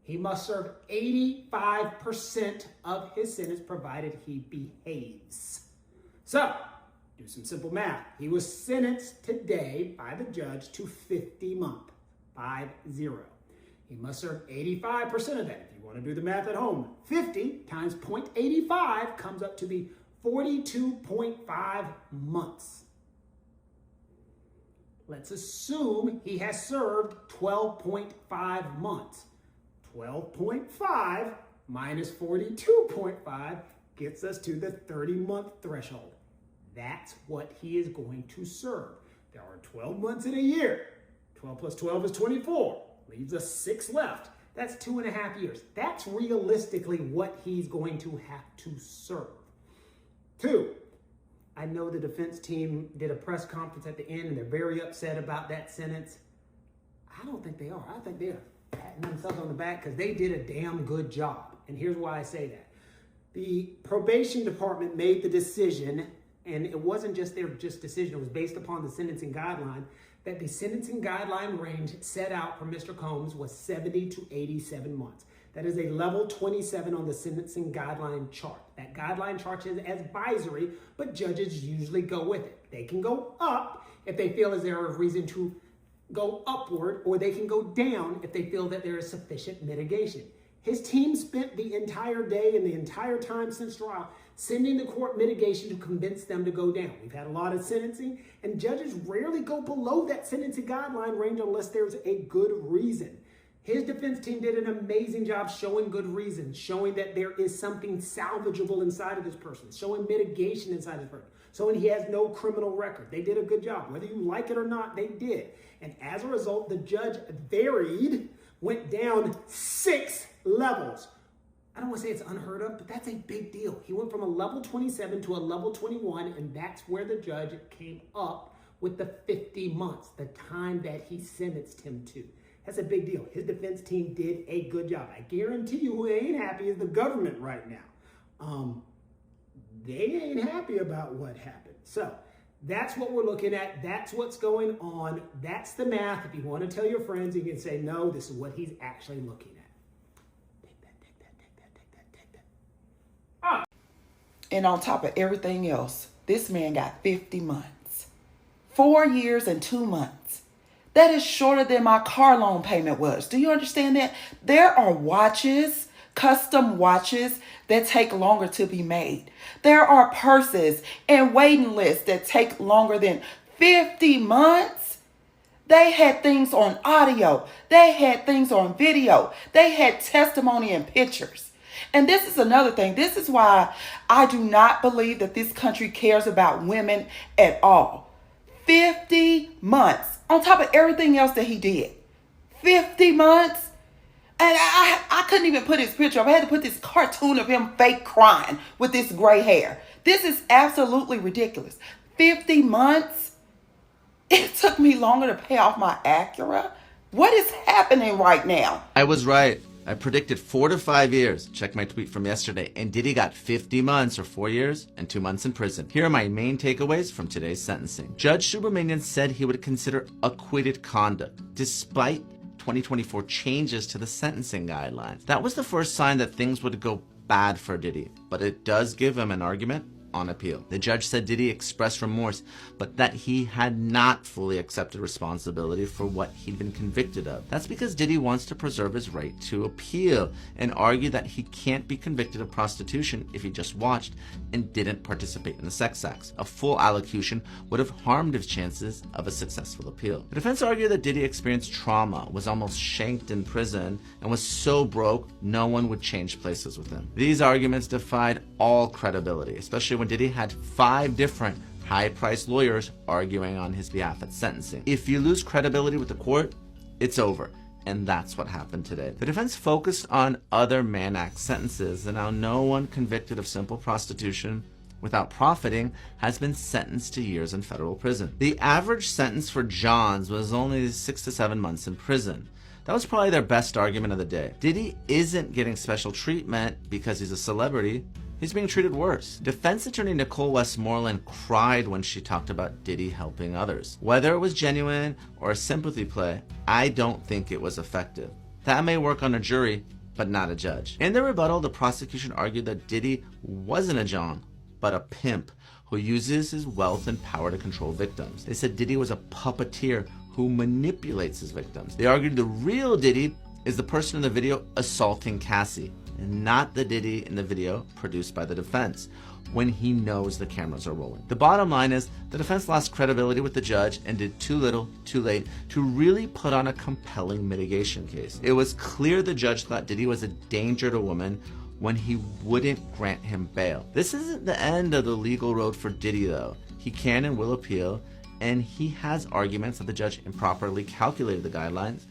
he must serve 85% of his sentence provided he behaves. So, do some simple math. He was sentenced today by the judge to 50 months, 50. He must serve 85% of that. If you want to do the math at home, 50 times 0.85 comes up to be 42.5 months. Let's assume he has served 12.5 months. 12.5 minus 42.5 gets us to the 30-month threshold. That's what he is going to serve. There are 12 months in a year. 12 plus 12 is 24. Leaves us 6 left. That's 2.5 years. That's realistically what he's going to have to serve. 2, I know the defense team did a press conference at the end and they're very upset about that sentence. I don't think they are. I think they're patting themselves on the back because they did a damn good job. And here's why I say that. The probation department made the decision, and it wasn't just their decision, it was based upon the sentencing guideline, that the sentencing guideline range set out for Mr. Combs was 70 to 87 months. That is a level 27 on the sentencing guideline chart. That guideline chart is advisory, but judges usually go with it. They can go up if they feel as there is reason to go upward, or they can go down if they feel that there is sufficient mitigation. His team spent the entire day and the entire time since trial sending the court mitigation to convince them to go down. We've had a lot of sentencing, and judges rarely go below that sentencing guideline range unless there's a good reason. His defense team did an amazing job showing good reasons, showing that there is something salvageable inside of this person, showing mitigation inside this person, showing he has no criminal record. They did a good job. Whether you like it or not, they did. And as a result, the judge went down 6 levels. I don't want to say it's unheard of, but that's a big deal. He went from a level 27 to a level 21, and that's where the judge came up with the 50 months, the time that he sentenced him to. That's a big deal. His defense team did a good job. I guarantee you who ain't happy is the government right now. They ain't happy about what happened. So that's what we're looking at. That's what's going on. That's the math. If you want to tell your friends, you can say, no, this is what he's actually looking at. And on top of everything else, this man got 50 months. 4 years and 2 months. That is shorter than my car loan payment was. Do you understand that? There are watches, custom watches, that take longer to be made. There are purses and waiting lists that take longer than 50 months. They had things on audio. They had things on video. They had testimony and pictures. And this is another thing. This is why I do not believe that this country cares about women at all. 50 months on top of everything else that he did. 50 months. And I couldn't even put his picture up. I had to put this cartoon of him fake crying with this gray hair. This is absolutely ridiculous. 50 months? It took me longer to pay off my Acura? What is happening right now? I was right. I predicted 4 to 5 years. Check my tweet from yesterday. And Diddy got 50 months or 4 years and 2 months in prison. Here are my main takeaways from today's sentencing. Judge Subramanian said he would consider acquitted conduct, despite 2024 changes to the sentencing guidelines. That was the first sign that things would go bad for Diddy, but it does give him an argument on appeal. The judge said Diddy expressed remorse, but that he had not fully accepted responsibility for what he'd been convicted of. That's because Diddy wants to preserve his right to appeal and argue that he can't be convicted of prostitution if he just watched and didn't participate in the sex acts. A full allocution would have harmed his chances of a successful appeal. The defense argued that Diddy experienced trauma, was almost shanked in prison, and was so broke no one would change places with him. These arguments defied all credibility, especially when Diddy had 5 different high-priced lawyers arguing on his behalf at sentencing. If you lose credibility with the court, it's over. And that's what happened today. The defense focused on other Mann Act sentences, and now no one convicted of simple prostitution without profiting has been sentenced to years in federal prison. The average sentence for Johns was only 6 to 7 months in prison. That was probably their best argument of the day. Diddy isn't getting special treatment because he's a celebrity. He's being treated worse. Defense attorney Nicole Westmoreland cried when she talked about Diddy helping others. Whether it was genuine or a sympathy play, I don't think it was effective. That may work on a jury, but not a judge. In the rebuttal, the prosecution argued that Diddy wasn't a John, but a pimp who uses his wealth and power to control victims. They said Diddy was a puppeteer who manipulates his victims. They argued the real Diddy is the person in the video assaulting Cassie, and not the Diddy in the video produced by the defense when he knows the cameras are rolling. The bottom line is the defense lost credibility with the judge and did too little, too late to really put on a compelling mitigation case. It was clear the judge thought Diddy was a danger to women when he wouldn't grant him bail. This isn't the end of the legal road for Diddy though. He can and will appeal, and he has arguments that the judge improperly calculated the guidelines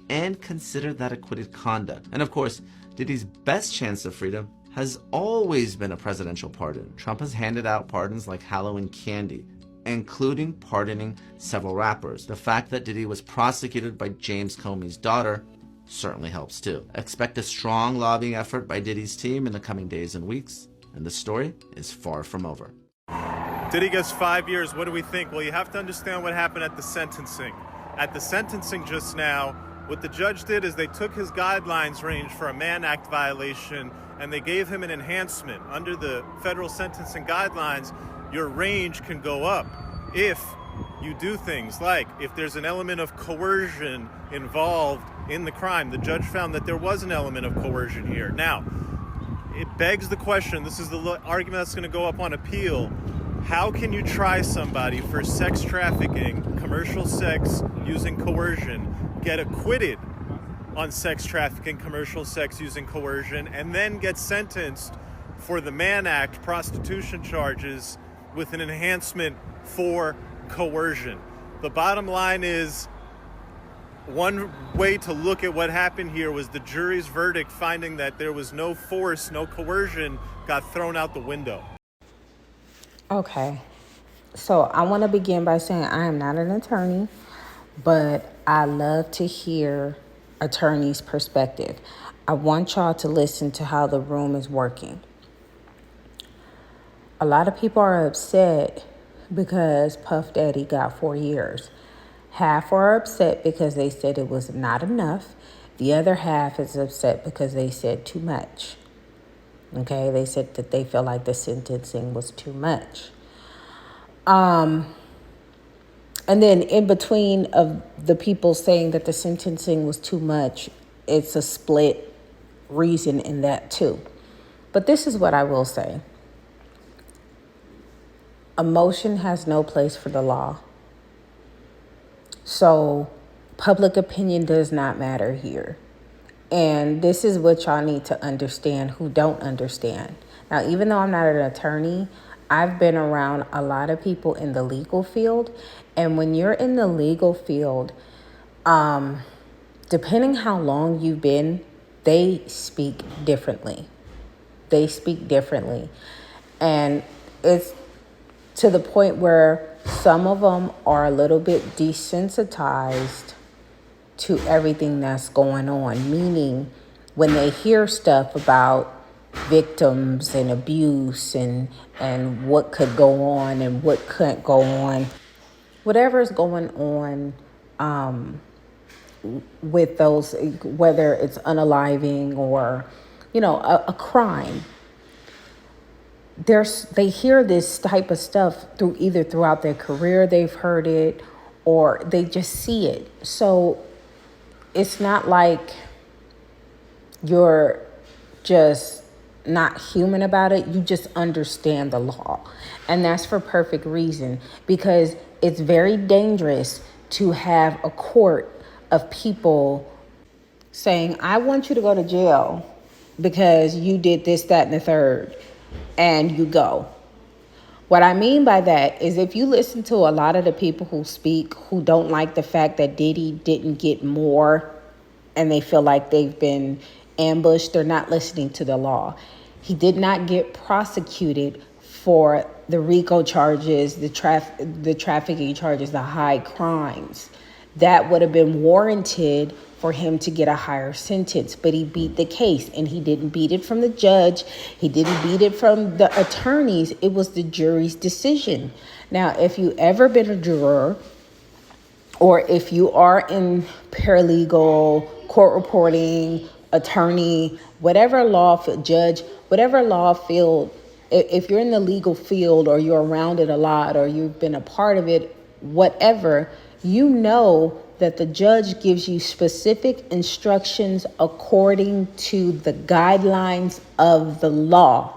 and considered that acquitted conduct. And of course, Diddy's best chance of freedom has always been a presidential pardon. Trump has handed out pardons like Halloween candy, including pardoning several rappers. The fact that Diddy was prosecuted by James Comey's daughter certainly helps too. Expect a strong lobbying effort by Diddy's team in the coming days and weeks, and the story is far from over. Diddy gets 5 years. What do we think? Well, you have to understand what happened at the sentencing. At the sentencing just now, what the judge did is they took his guidelines range for a Mann Act violation and they gave him an enhancement. Under the federal sentencing guidelines, your range can go up if you do things like if there's an element of coercion involved in the crime. The judge found that there was an element of coercion here. Now, it begs the question, this is the argument that's going to go up on appeal. How can you try somebody for sex trafficking, commercial sex using coercion, get acquitted on sex trafficking, commercial sex using coercion, and then get sentenced for the Mann Act prostitution charges with an enhancement for coercion? The bottom line is, one way to look at what happened here was the jury's verdict finding that there was no force, no coercion, got thrown out the window. Okay, so I want to begin by saying I am not an attorney, but I love to hear attorneys' perspective. I want y'all to listen to how the room is working. A lot of people are upset because Puff Daddy got 4 years. Half are upset because they said it was not enough. The other half is upset because they said too much. Okay, they said that they felt like the sentencing was too much. And then in between of the people saying that the sentencing was too much, it's a split reason in that too. But this is what I will say. Emotion has no place for the law. So public opinion does not matter here. And this is what y'all need to understand who don't understand. Now, even though I'm not an attorney, I've been around a lot of people in the legal field. And when you're in the legal field, depending how long you've been, they speak differently. They speak differently. And it's to the point where some of them are a little bit desensitized to everything that's going on. Meaning, when they hear stuff about victims and abuse and what could go on and what couldn't go on, whatever's going on with those, whether it's unaliving or, a crime, they hear this type of stuff throughout their career, they've heard it, or they just see it. So it's not like you're just not human about it. You just understand the law. And that's for perfect reason, because it's very dangerous to have a court of people saying, I want you to go to jail because you did this, that, and the third, and you go. What I mean by that is, if you listen to a lot of the people who speak who don't like the fact that Diddy didn't get more and they feel like they've been ambushed, they're not listening to the law. He did not get prosecuted for the RICO charges, the trafficking charges, the high crimes. That would have been warranted for him to get a higher sentence, but he beat the case, and he didn't beat it from the judge. He didn't beat it from the attorneys. It was the jury's decision. Now, if you ever been a juror, or if you are in paralegal, court reporting, attorney, whatever law judge, whatever law field, if you're in the legal field or you're around it a lot or you've been a part of it, whatever, you know that the judge gives you specific instructions according to the guidelines of the law.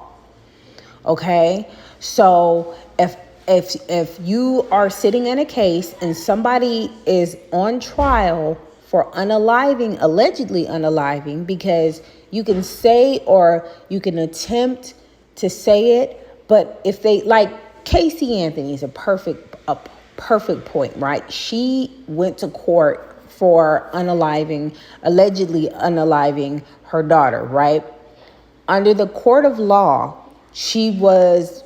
Okay? So if you are sitting in a case and somebody is on trial for allegedly unaliving, because you can say or you can attempt to say it, but if they, like Casey Anthony is a perfect point, right? She went to court for allegedly unaliving her daughter, right? Under the court of law, she was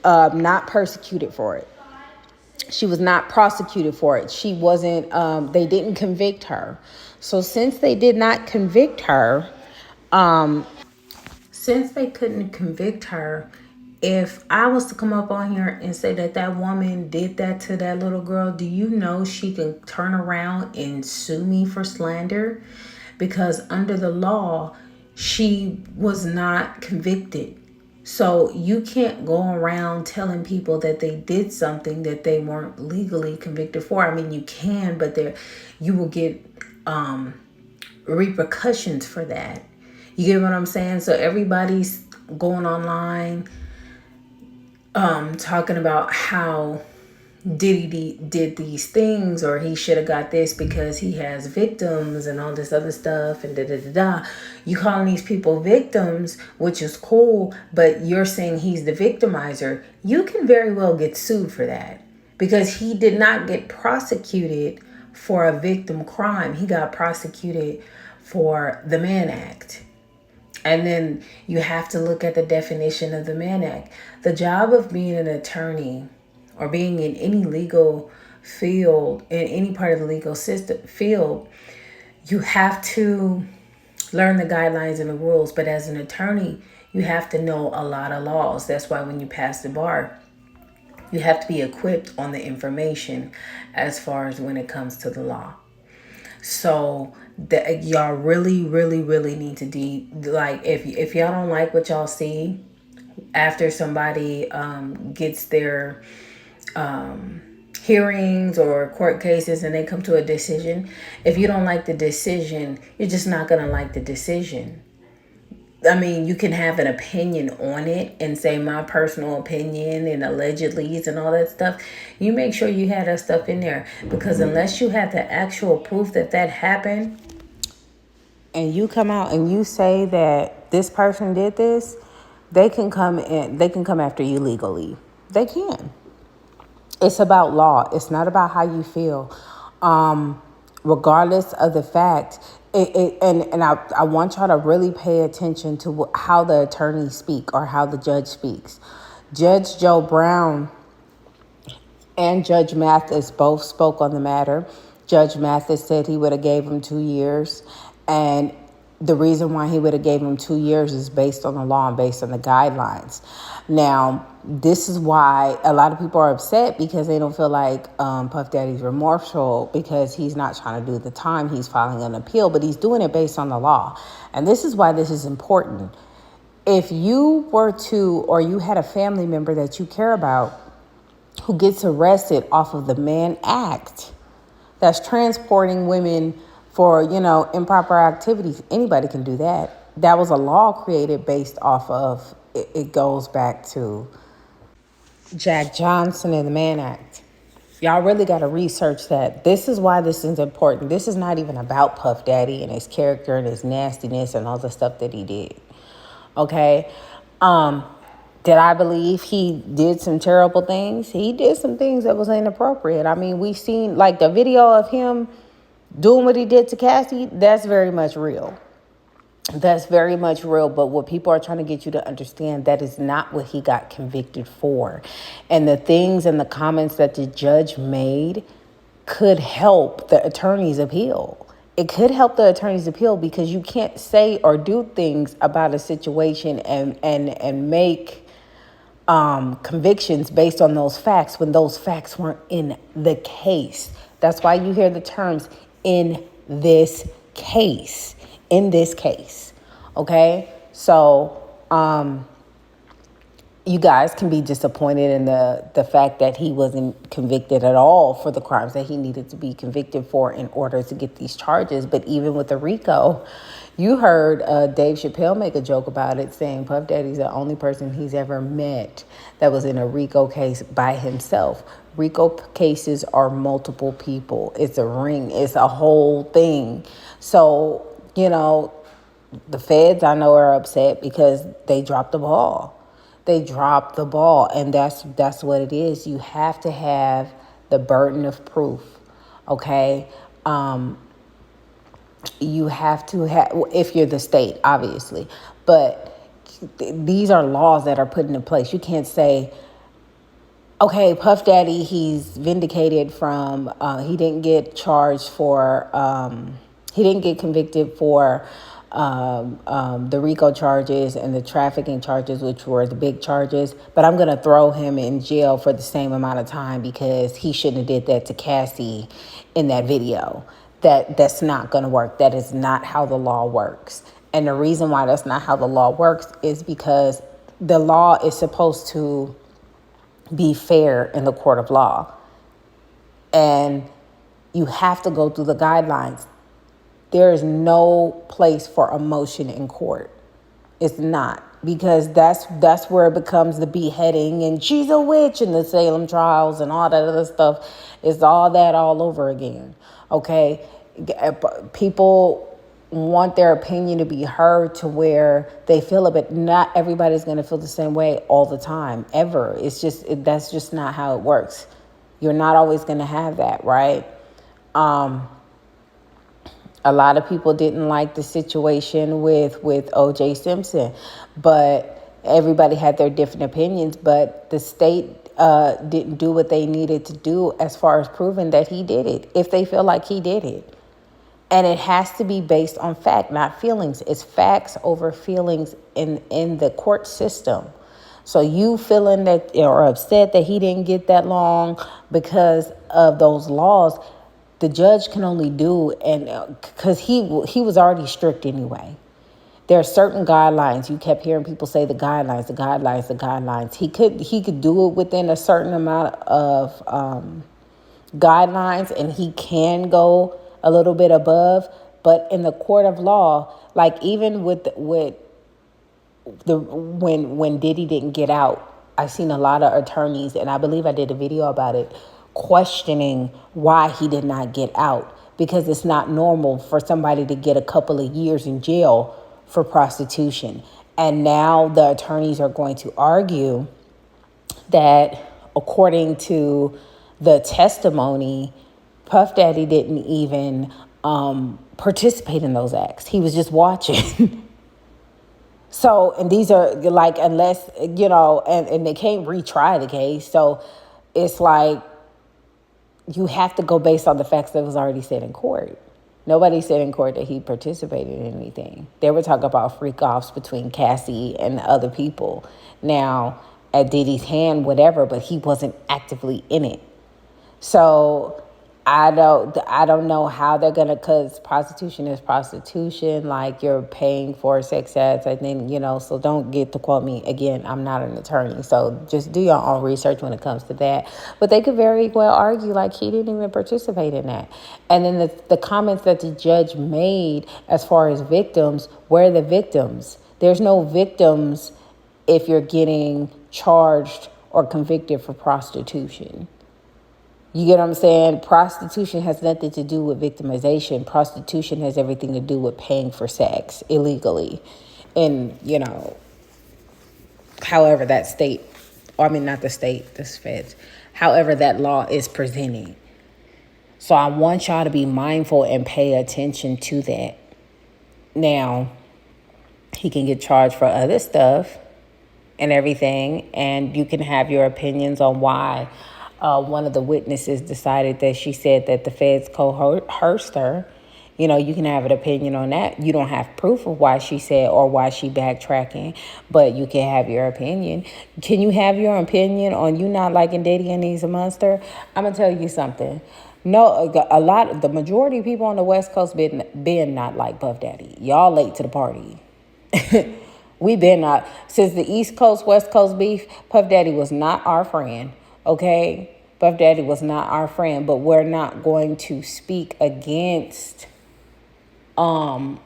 not persecuted for it. She was not prosecuted for it. She wasn't, they didn't convict her. So since they did not convict her, since they couldn't convict her, if I was to come up on here and say that woman did that to that little girl, do you know she can turn around and sue me for slander? Because under the law, she was not convicted. So you can't go around telling people that they did something that they weren't legally convicted for. I mean, you can, but you will get repercussions for that. You get what I'm saying? So everybody's going online talking about how Diddy did these things, or he should have got this because he has victims and all this other stuff and da-da-da-da. You calling these people victims, which is cool, but you're saying he's the victimizer. You can very well get sued for that, because he did not get prosecuted for a victim crime. He got prosecuted for the Mann Act. And then you have to look at the definition of the Mann Act. The job of being an attorney or being in any legal field, in any part of the legal system field, you have to learn the guidelines and the rules. But as an attorney, you have to know a lot of laws. That's why when you pass the bar, you have to be equipped on the information as far as when it comes to the law. So y'all really, really, really need to if y'all don't like what y'all see after somebody gets their hearings or court cases and they come to a decision, if you don't like the decision, you're just not going to like the decision. I mean, you can have an opinion on it and say my personal opinion and allegedly and all that stuff. You make sure you have that stuff in there, because unless you have the actual proof that that happened, and you come out and you say that this person did this, they can come after you legally. They can. It's about law. It's not about how you feel. Regardless of the fact, I want y'all to really pay attention to how the attorneys speak or how the judge speaks. Judge Joe Brown and Judge Mathis both spoke on the matter. Judge Mathis said he would have gave him 2 years, and the reason why he would have gave him 2 years is based on the law and based on the guidelines. Now, this is why a lot of people are upset, because they don't feel like Puff Daddy's remorseful because he's not trying to do the time. He's filing an appeal, but he's doing it based on the law. And this is why this is important. If you were to, or you had a family member that you care about who gets arrested off of the Mann Act, that's transporting women for, improper activities, anybody can do that. That was a law created based off of, it goes back to Jack Johnson and the Mann Act. Y'all really got to research that. This is why this is important. This is not even about Puff Daddy and his character and his nastiness and all the stuff that he did. Okay? Did I believe he did some terrible things? He did some things that was inappropriate. I mean, we've seen, like, the video of him doing what he did to Cassie. That's very much real. That's very much real. But what people are trying to get you to understand, that is not what he got convicted for. And the things and the comments that the judge made could help the attorney's appeal. It could help the attorney's appeal, because you can't say or do things about a situation and make convictions based on those facts when those facts weren't in the case. That's why you hear the terms "in this case." In this case. Okay? So, you guys can be disappointed in the fact that he wasn't convicted at all for the crimes that he needed to be convicted for in order to get these charges. But even with the RICO, you heard Dave Chappelle make a joke about it, saying Puff Daddy's the only person he's ever met that was in a RICO case by himself. RICO cases are multiple people. It's a ring. It's a whole thing. So, the feds, I know, are upset because they dropped the ball. They dropped the ball, and that's what it is. You have to have the burden of proof, okay? You have to have, if you're the state, obviously. But these are laws that are put into place. You can't say, okay, Puff Daddy, he's vindicated from, he didn't get charged for, he didn't get convicted for the RICO charges and the trafficking charges, which were the big charges, but I'm going to throw him in jail for the same amount of time because he shouldn't have did that to Cassie in that video. That's not going to work. That is not how the law works. And the reason why that's not how the law works is because the law is supposed to be fair in the court of law. And you have to go through the guidelines. There is no place for emotion in court. It's not, because that's where it becomes the beheading and she's a witch and the Salem trials and all that other stuff. It's all that all over again. Okay, people want their opinion to be heard to where they feel it, but not everybody's going to feel the same way all the time, ever. It's just that's just not how it works. You're not always going to have that, right? A lot of people didn't like the situation with O.J. Simpson, but everybody had their different opinions. But the state didn't do what they needed to do as far as proving that he did it, if they feel like he did it. And it has to be based on fact, not feelings. It's facts over feelings in the court system. So you feeling that or upset that he didn't get that long because of those laws, the judge can only do, and because he was already strict anyway. There are certain guidelines. You kept hearing people say the guidelines, the guidelines, the guidelines. He could do it within a certain amount of guidelines and he can go a little bit above. But in the court of law, like even with the when Diddy didn't get out, I've seen a lot of attorneys, and I believe I did a video about it, questioning why he did not get out, because it's not normal for somebody to get a couple of years in jail for prostitution. And now the attorneys are going to argue that according to the testimony, Puff Daddy didn't even participate in those acts. He was just watching. So, and these are like, unless, and they can't retry the case. So it's like, you have to go based on the facts that was already said in court. Nobody said in court that he participated in anything. They were talking about freak offs between Cassie and other people. Now, at Diddy's hand, whatever, but he wasn't actively in it. So I don't know how they're gonna, cause prostitution is prostitution. Like, you're paying for sex acts, I think, so don't get to quote me. Again, I'm not an attorney, so just do your own research when it comes to that. But they could very well argue like he didn't even participate in that. And then the comments that the judge made as far as victims, where are the victims? There's no victims if you're getting charged or convicted for prostitution. You get what I'm saying? Prostitution has nothing to do with victimization. Prostitution has everything to do with paying for sex illegally. And, however that state, or I mean, not the state, the feds, however that law is presenting. So I want y'all to be mindful and pay attention to that. Now, he can get charged for other stuff and everything, and you can have your opinions on why. One of the witnesses decided that she said that the feds coerced her. You can have an opinion on that. You don't have proof of why she said or why she backtracking, but you can have your opinion. Can you have your opinion on you not liking Diddy and he's a monster? I'm gonna tell you something. No, the majority of people on the West Coast been not like Puff Daddy. Y'all late to the party. We been not, since the East Coast, West Coast beef, Puff Daddy was not our friend, okay? Puff Daddy was not our friend, but we're not going to speak against the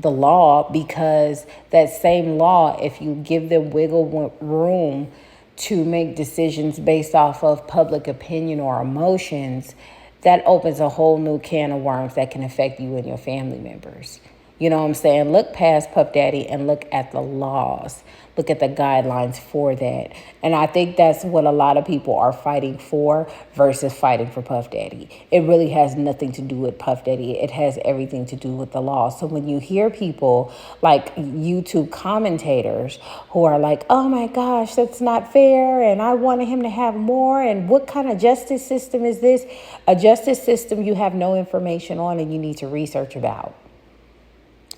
law, because that same law, if you give them wiggle room to make decisions based off of public opinion or emotions, that opens a whole new can of worms that can affect you and your family members. You know what I'm saying? Look past Puff Daddy and look at the laws. Look at the guidelines for that. And I think that's what a lot of people are fighting for versus fighting for Puff Daddy. It really has nothing to do with Puff Daddy. It has everything to do with the law. So when you hear people like YouTube commentators who are like, oh my gosh, that's not fair, and I wanted him to have more, and what kind of justice system is this? A justice system you have no information on and you need to research about.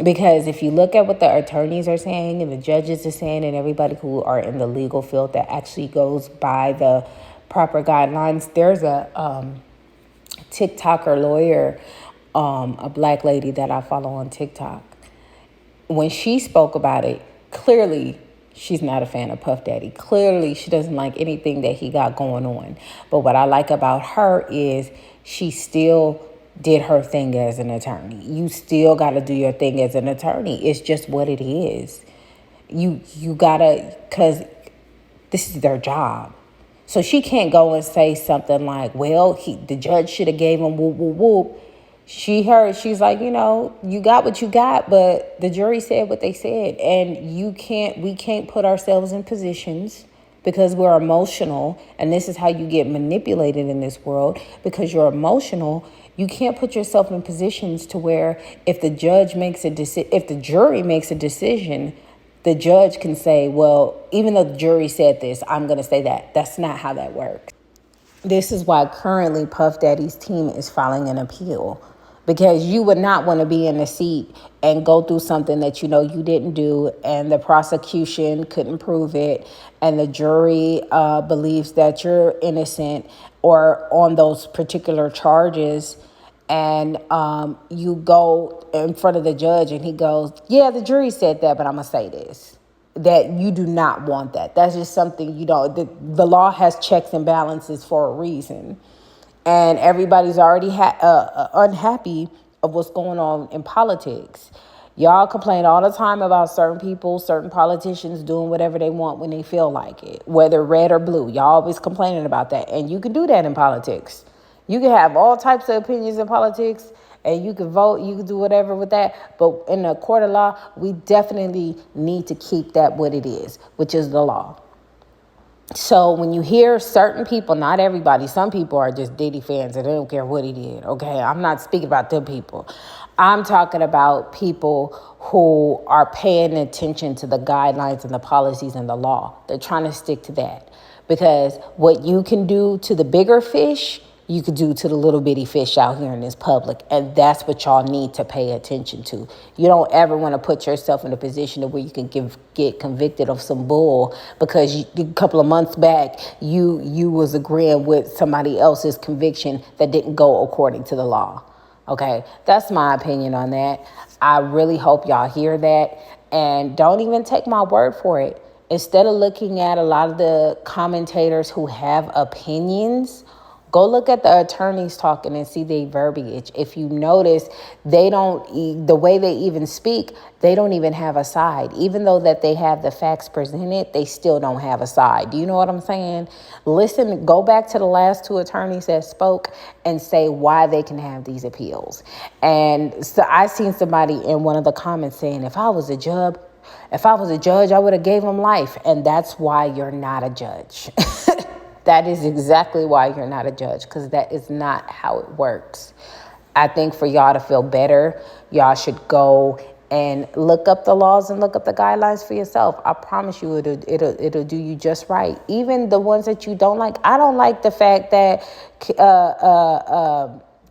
Because if you look at what the attorneys are saying and the judges are saying and everybody who are in the legal field that actually goes by the proper guidelines, there's a TikToker lawyer, a black lady that I follow on TikTok. When she spoke about it, clearly she's not a fan of Puff Daddy. Clearly she doesn't like anything that he got going on. But what I like about her is she still did her thing as an attorney. You still got to do your thing as an attorney. It's just what it is. You gotta, because this is their job. So she can't go and say something like, well, the judge should have gave him whoop, whoop, whoop. She's like, you got what you got, but the jury said what they said. And we can't put ourselves in positions because we're emotional. And this is how you get manipulated in this world, because you're emotional. You can't put yourself in positions to where if the judge makes if the jury makes a decision, the judge can say, well, even though the jury said this, I'm going to say that. That's not how that works. This is why currently Puff Daddy's team is filing an appeal, because you would not want to be in the seat and go through something that you didn't do, and the prosecution couldn't prove it, and the jury believes that you're innocent or on those particular charges, and you go in front of the judge and he goes, yeah, the jury said that, but I'm going to say this. That you do not want that. That's just something the law has checks and balances for a reason. and everybody's already unhappy of what's going on in politics. Y'all complain all the time about certain people, certain politicians doing whatever they want when they feel like it, whether red or blue. Y'all always complaining about that. And you can do that in politics. You can have all types of opinions in politics, and you can vote, you can do whatever with that. But in a court of law, we definitely need to keep that what it is, which is the law. So when you hear certain people, not everybody, some people are just Diddy fans and they don't care what he did, okay? I'm not speaking about them people. I'm talking about people who are paying attention to the guidelines and the policies and the law. They're trying to stick to that. Because what you can do to the bigger fish, you could do to the little bitty fish out here in this public. And that's what y'all need to pay attention to. You don't ever want to put yourself in a position where you can get convicted of some bull because a couple of months back, you was agreeing with somebody else's conviction that didn't go according to the law. Okay, that's my opinion on that. I really hope y'all hear that. And don't even take my word for it. Instead of looking at a lot of the commentators who have opinions, go look at the attorneys talking and see their verbiage. If you notice, the way they even speak, they don't even have a side. Even though that they have the facts presented, they still don't have a side. Do you know what I'm saying? Listen, go back to the last two attorneys that spoke and say why they can have these appeals. And so I seen somebody in one of the comments saying, if I was a judge, I would have gave him life. And that's why you're not a judge. That is exactly why you're not a judge, because that is not how it works. I think for y'all to feel better, y'all should go and look up the laws and look up the guidelines for yourself. I promise you it'll do you just right. Even the ones that you don't like. I don't like the fact that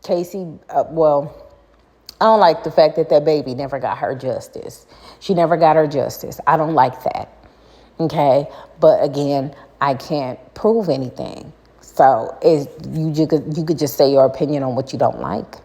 Casey, I don't like the fact that baby never got her justice. She never got her justice. I don't like that. Okay? But again, I can't prove anything. So you could just say your opinion on what you don't like.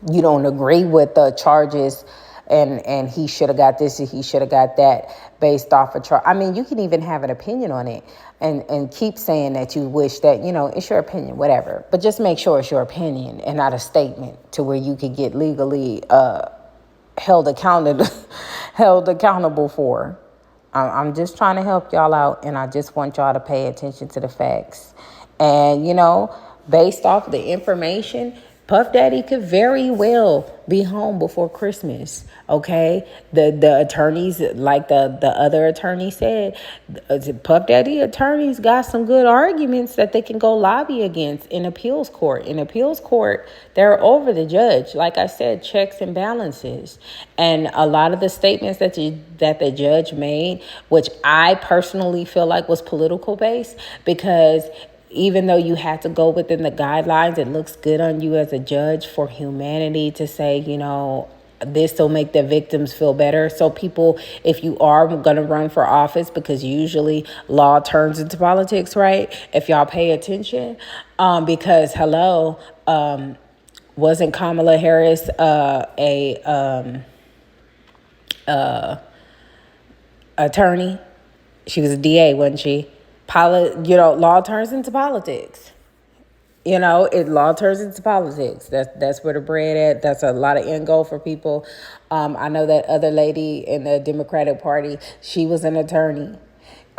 You don't agree with the charges and he should have got this and he should have got that based off of charge. I mean, you can even have an opinion on it and keep saying that you wish that, it's your opinion, whatever. But just make sure it's your opinion and not a statement to where you could get legally held accountable for. I'm just trying to help y'all out, and I just want y'all to pay attention to the facts. And, based off the information, Puff Daddy could very well be home before Christmas, okay? The attorneys, like the other attorney said, Puff Daddy attorneys got some good arguments that they can go lobby against in appeals court. In appeals court, they're over the judge. Like I said, checks and balances. And a lot of the statements that the judge made, which I personally feel like was political based, because even though you have to go within the guidelines, it looks good on you as a judge for humanity to say, this will make the victims feel better. So people, if you are going to run for office, because usually law turns into politics, right? If y'all pay attention, because wasn't Kamala Harris attorney? She was a DA, wasn't she? Law turns into politics. Law turns into politics. That's where the bread at. That's a lot of end goal for people. I know that other lady in the Democratic Party, she was an attorney.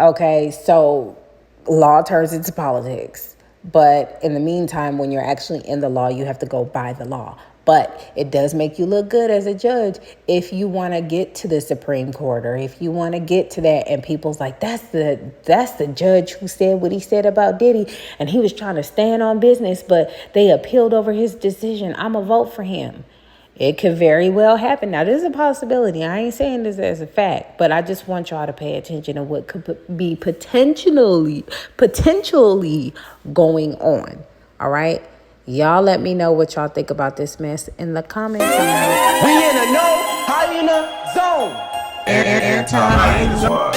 Okay, so law turns into politics. But in the meantime, when you're actually in the law, you have to go by the law. But it does make you look good as a judge if you want to get to the Supreme Court, or if you want to get to that and people's like, that's the judge who said what he said about Diddy and he was trying to stand on business, but they appealed over his decision. I'm going to vote for him. It could very well happen. Now, this is a possibility. I ain't saying this as a fact, but I just want y'all to pay attention to what could be potentially going on. All right? Y'all let me know what y'all think about this mess in the comments. We in a no hyena zone. Anti-hyena zone.